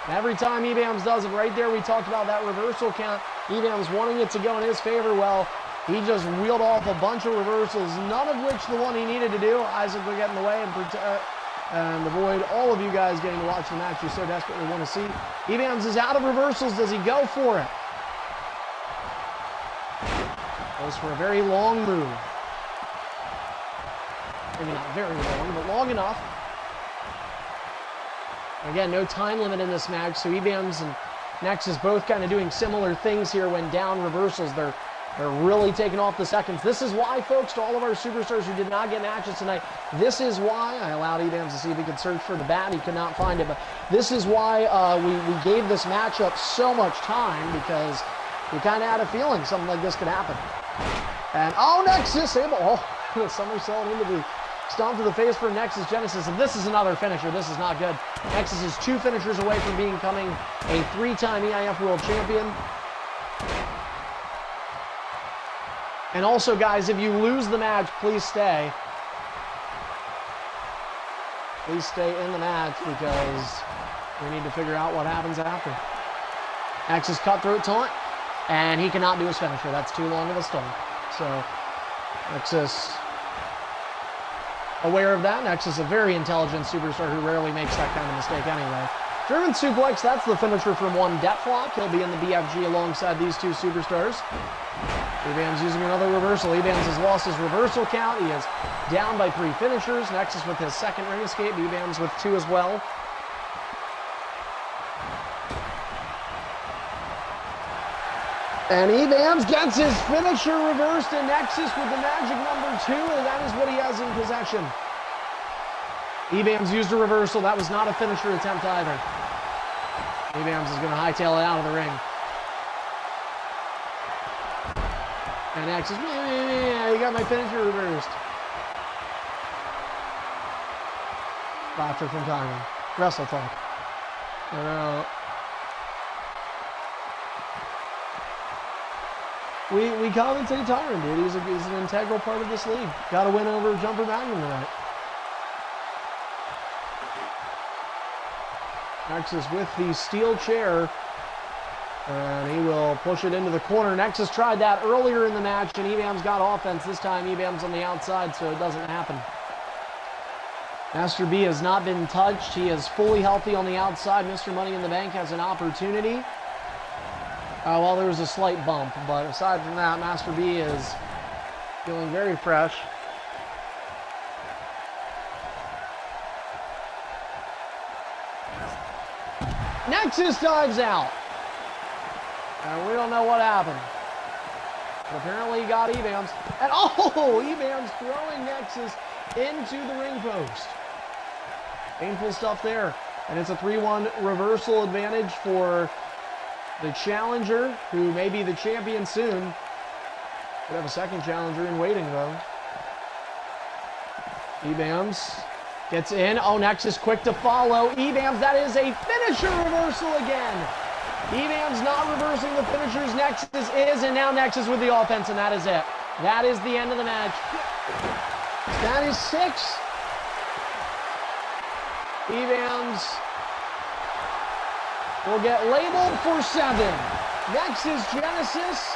Every time EBAMs does it, right there we talked about that reversal count. EBAMs wanting it to go in his favor. Well, he just wheeled off a bunch of reversals, none of which the one he needed to do. Isaac will get in the way and avoid all of you guys getting to watch the match you so desperately want to see. EBAMs is out of reversals. Does he go for it? Goes for a very long move. Maybe not very long, but long enough. Again, no time limit in this match, so EBAMS and Nexus both kind of doing similar things here when down reversals. They're really taking off the seconds. This is why, folks, to all of our superstars who did not get matches tonight, this is why I allowed EBAMS to see if he could search for the bat. He could not find it, but this is why we gave this matchup so much time, because we kind of had a feeling something like this could happen. And, oh, Nexus able, oh, somersault into the stomp to the face for Nexus Genesis, and this is another finisher. This is not good. Nexus is 2 finishers away from becoming a 3-time EIF World Champion. And also, guys, if you lose the match, please stay. Please stay in the match, because we need to figure out what happens after. Nexus cutthroat taunt, and he cannot do his finisher. That's too long of a stall. So, Nexus aware of that. Nexus, a very intelligent superstar who rarely makes that kind of mistake anyway. German suplex, that's the finisher from one Deathlock. He'll be in the BFG alongside these 2 superstars. EBAMS using another reversal. EBAMS has lost his reversal count. He is down by 3 finishers. Nexus with his second ring escape. EBAMS with 2 as well. And EBAMS gets his finisher reversed, and Nexus with the magic number 2, and that is what he has in possession. EBAMS used a reversal. That was not a finisher attempt either. EBAMS is going to hightail it out of the ring. And Nexus, you got my finisher reversed. Laughter from Tyron. Wrestle talk. We commentate Tyron, dude. He's an integral part of this league. Got to win over Jumper Magnum tonight. Nexus with the steel chair. And he will push it into the corner. Nexus tried that earlier in the match, and EBAMS got offense. This time, EBAMS on the outside, so it doesn't happen. Master B has not been touched. He is fully healthy on the outside. Mr. Money in the Bank has an opportunity. Well, there was a slight bump, but aside from that, Master B is feeling very fresh. Nexus dives out. And we don't know what happened. But apparently he got EBAMS. And EBAMS throwing Nexus into the ring post. Painful stuff there. And it's a 3-1 reversal advantage for the challenger, who may be the champion soon. Could have a second challenger in waiting, though. EBAMS gets in. Oh, Nexus quick to follow. EBAMS, that is a finisher reversal again. EBAMS not reversing the finishers. Nexus is, and now Nexus with the offense, and that is it. That is the end of the match. That is 6. EBAMS will get labeled for 7. Nexus Genesis.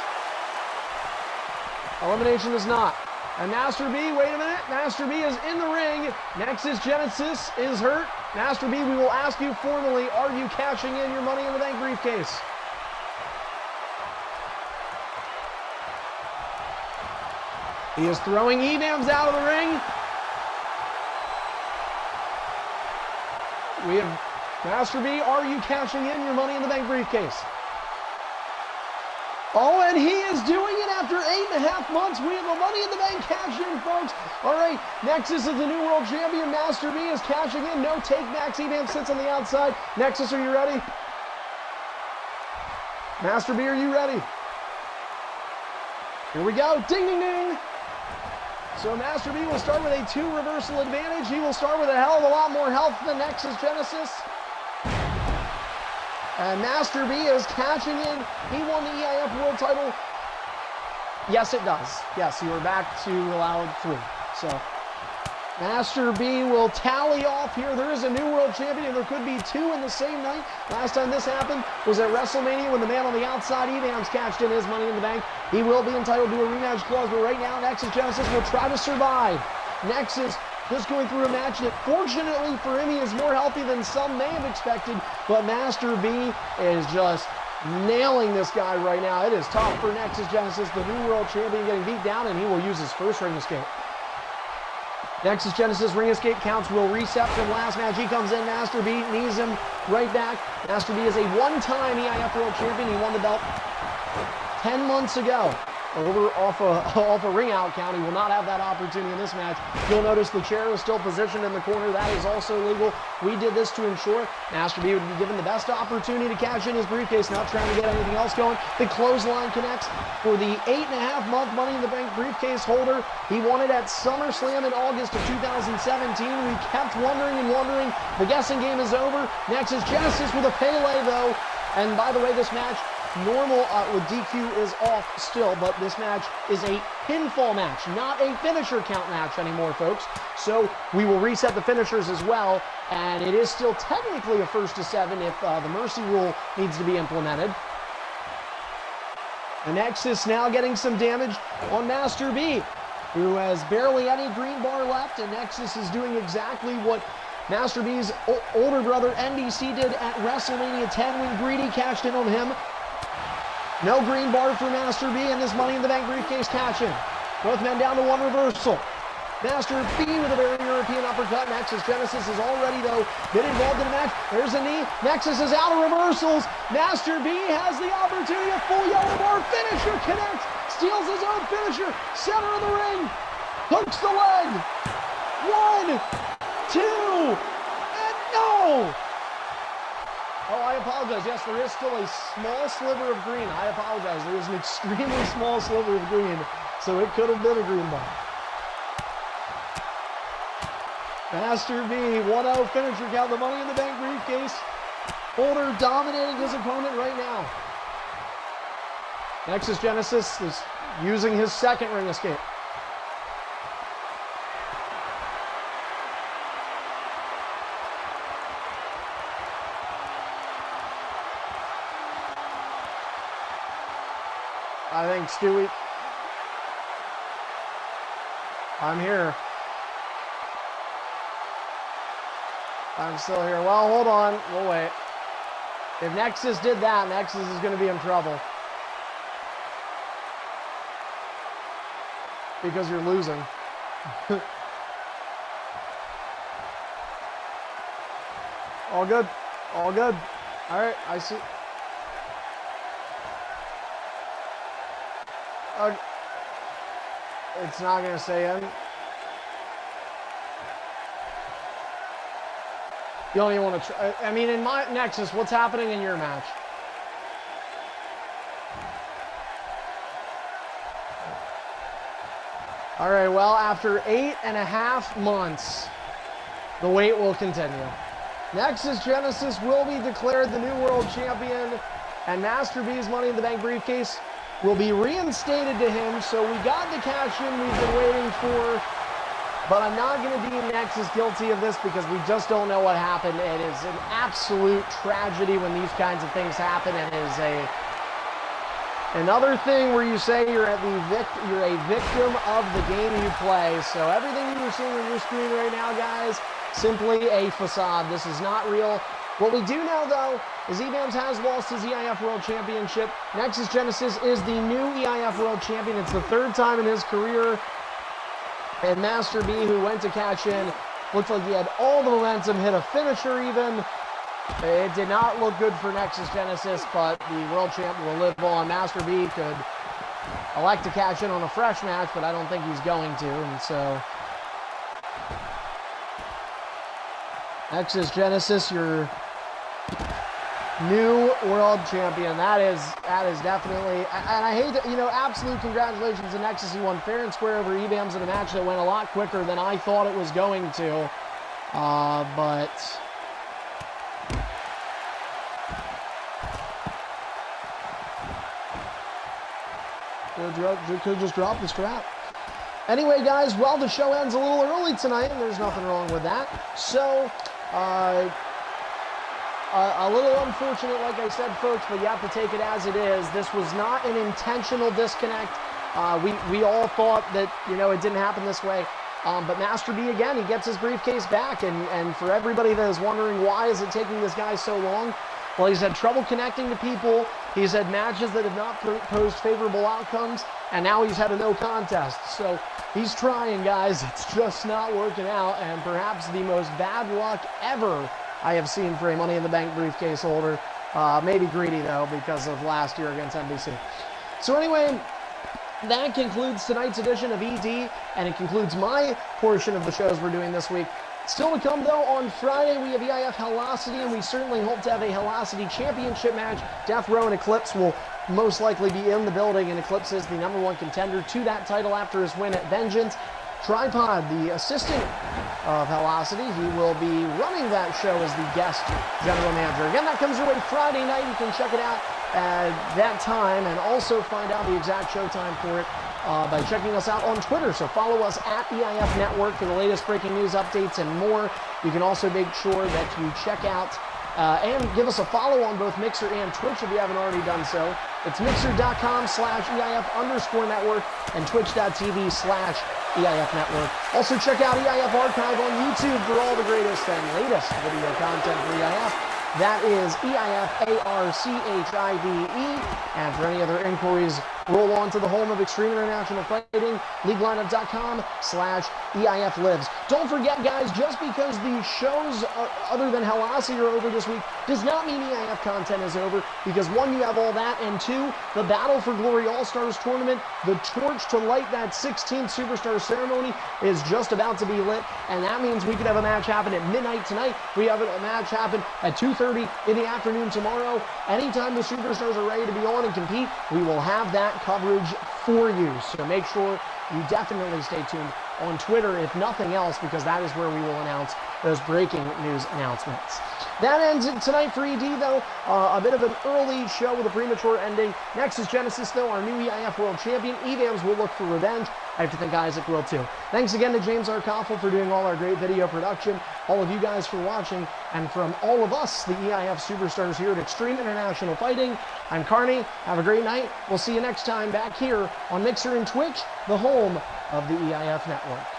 Elimination is not. And Master B, wait a minute. Master B is in the ring. Nexus Genesis is hurt. Master B, we will ask you formally, are you cashing in your Money in the Bank briefcase? He is throwing EBAMS out of the ring. We have Master B, are you cashing in your Money in the Bank briefcase? Oh, and he is doing it after 8.5 months. We have a Money in the Bank cash in, folks. All right, Nexus is the new world champion. Master B is cashing in. No take backs. EBAMS sits on the outside. Nexus, are you ready? Master B, are you ready? Here we go. Ding, ding, ding. So Master B will start with a 2 reversal advantage. He will start with a hell of a lot more health than Nexus Genesis. And Master B is cashing in. He won the EIF World title. Yes, it does. Yes, you are back to allowed 3. So Master B will tally off here. There is a new world champion. There could be 2 in the same night. Last time this happened was at WrestleMania when the man on the outside, EBAMS, cashed in his Money in the Bank. He will be entitled to a rematch clause, but right now Nexus Genesis will try to survive. Nexus just going through a match that, fortunately for him, he is more healthy than some may have expected, but Master B is just nailing this guy right now. It is tough for Nexus Genesis, the new world champion, getting beat down, and he will use his first ring escape. Nexus Genesis ring escape counts will reset from last match. He comes in, Master B knees him right back. Master B is a one-time EIF World Champion. He won the belt 10 months ago. Off a ring out count. He will not have that opportunity in this match. You'll notice the chair is still positioned in the corner. That is also legal. We did this to ensure Master B would be given the best opportunity to cash in his briefcase, not trying to get anything else going. The clothesline connects for the 8.5-month Money in the Bank briefcase holder. He won it at SummerSlam in August of 2017. We kept wondering and wondering. The guessing game is over. Nexus Genesis with a Pele, though. And by the way, this match, normal with DQ is off still, but this match is a pinfall match, not a finisher count match anymore, folks. So we will reset the finishers as well, and it is still technically a 1st to 7 if the Mercy rule needs to be implemented. The Nexus now getting some damage on Master B, who has barely any green bar left, and Nexus is doing exactly what Master B's older brother NDC did at WrestleMania 10 when Greedy cashed in on him. No green bar for Master B and this Money in the Bank briefcase cash in. Both men down to one reversal. Master B with a very European uppercut. Nexus Genesis is already, though, been involved in the match. There's a knee. Nexus is out of reversals. Master B has the opportunity. A full yellow bar finisher connects. Steals his own finisher. Center of the ring. Hooks the leg. 1, 2, and no! Oh, I apologize. Yes, there is still a small sliver of green. I apologize. There is an extremely small sliver of green, so it could have been a green bar. Master B, 1-0 finisher count. The Money in the Bank briefcase holder dominating his opponent right now. Nexus Genesis is using his second ring escape. I think, Stewie, I'm here. I'm still here. Well, hold on. We'll wait. If Nexus did that, Nexus is going to be in trouble. Because you're losing. All good. All good. All right, I see. It's not going to say in. You don't even want to try. I mean, in my Nexus, what's happening in your match? All right, well, after 8.5 months, the wait will continue. Nexus Genesis will be declared the new world champion, and Master B's Money in the Bank briefcase will be reinstated to him. So we got the cash in we've been waiting for, but I'm not going to deem Nexus guilty of this because we just don't know what happened. It is an absolute tragedy when these kinds of things happen, and it is another thing where you say you're a victim of the game you play. So everything you're seeing on your screen right now, guys, simply a facade. This is not real. What we do know, though, is EBAMS has lost his EIF World Championship. Nexus Genesis is the new EIF World Champion. It's the 3rd time in his career. And Master B, who went to cash in, looked like he had all the momentum, hit a finisher even. It did not look good for Nexus Genesis, but the world champ will live on. Master B could elect to cash in on a fresh match, but I don't think he's going to, and so Nexus Genesis, your new world champion. That is definitely, and I hate that, absolute congratulations to Nexus. He won fair and square over EBAMS in a match that went a lot quicker than I thought it was going to. But could just drop the strap. Anyway, guys, well, the show ends a little early tonight, and there's nothing wrong with that. So, a little unfortunate, like I said, folks, but you have to take it as it is. This was not an intentional disconnect. We all thought that, it didn't happen this way. But Master B, again, he gets his briefcase back. And for everybody that is wondering why is it taking this guy so long, Well, he's had trouble connecting to people. He's had matches that have not posed favorable outcomes, and now he's had a no contest. So he's trying, guys. It's just not working out, and perhaps the most bad luck ever I have seen for a Money in the Bank briefcase holder. Maybe greedy, though, because of last year against NBC. So anyway, that concludes tonight's edition of ED, and it concludes my portion of the shows we're doing this week. Still to come, though, on Friday, we have EIF Helocity, and we certainly hope to have a Helocity championship match. Death Row and Eclipse will most likely be in the building, and Eclipse is the #1 contender to that title after his win at Vengeance. Tripod, the assistant of Helocity, he will be running that show as the guest general manager. Again, that comes your way Friday night. You can check it out at that time and also find out the exact showtime for it by checking us out on Twitter. So follow us at EIF Network for the latest breaking news updates and more. You can also make sure that you check out and give us a follow on both Mixer and Twitch if you haven't already done so. It's mixer.com/EIF_network and twitch.tv/EIF Network. Also check out EIF Archive on YouTube for all the greatest and latest video content for EIF. That is EIF ARCHIVE. And for any other inquiries, roll on to the home of Extreme International Fighting, leaguelineup.com/EIF Lives. Don't forget, guys, just because the shows other than Helocity are over this week does not mean EIF content is over, because one, you have all that, and two, the Battle for Glory All-Stars tournament, the torch to light that 16th Superstar ceremony is just about to be lit, and that means we could have a match happen at midnight tonight. We have a match happen at 2:30 in the afternoon tomorrow. Anytime the Superstars are ready to be on and compete, we will have that coverage for you. So make sure you definitely stay tuned on Twitter, if nothing else, because that is where we will announce those breaking news announcements. That ends it tonight for ED, though. A bit of an early show with a premature ending. Next is Genesis, though, our new EIF World Champion. Evams will look for revenge. I have to think Isaac will, too. Thanks again to James R. Koffel for doing all our great video production. All of you guys for watching. And from all of us, the EIF Superstars here at Extreme International Fighting, I'm Carney. Have a great night. We'll see you next time back here on Mixer and Twitch, the home of the EIF Network.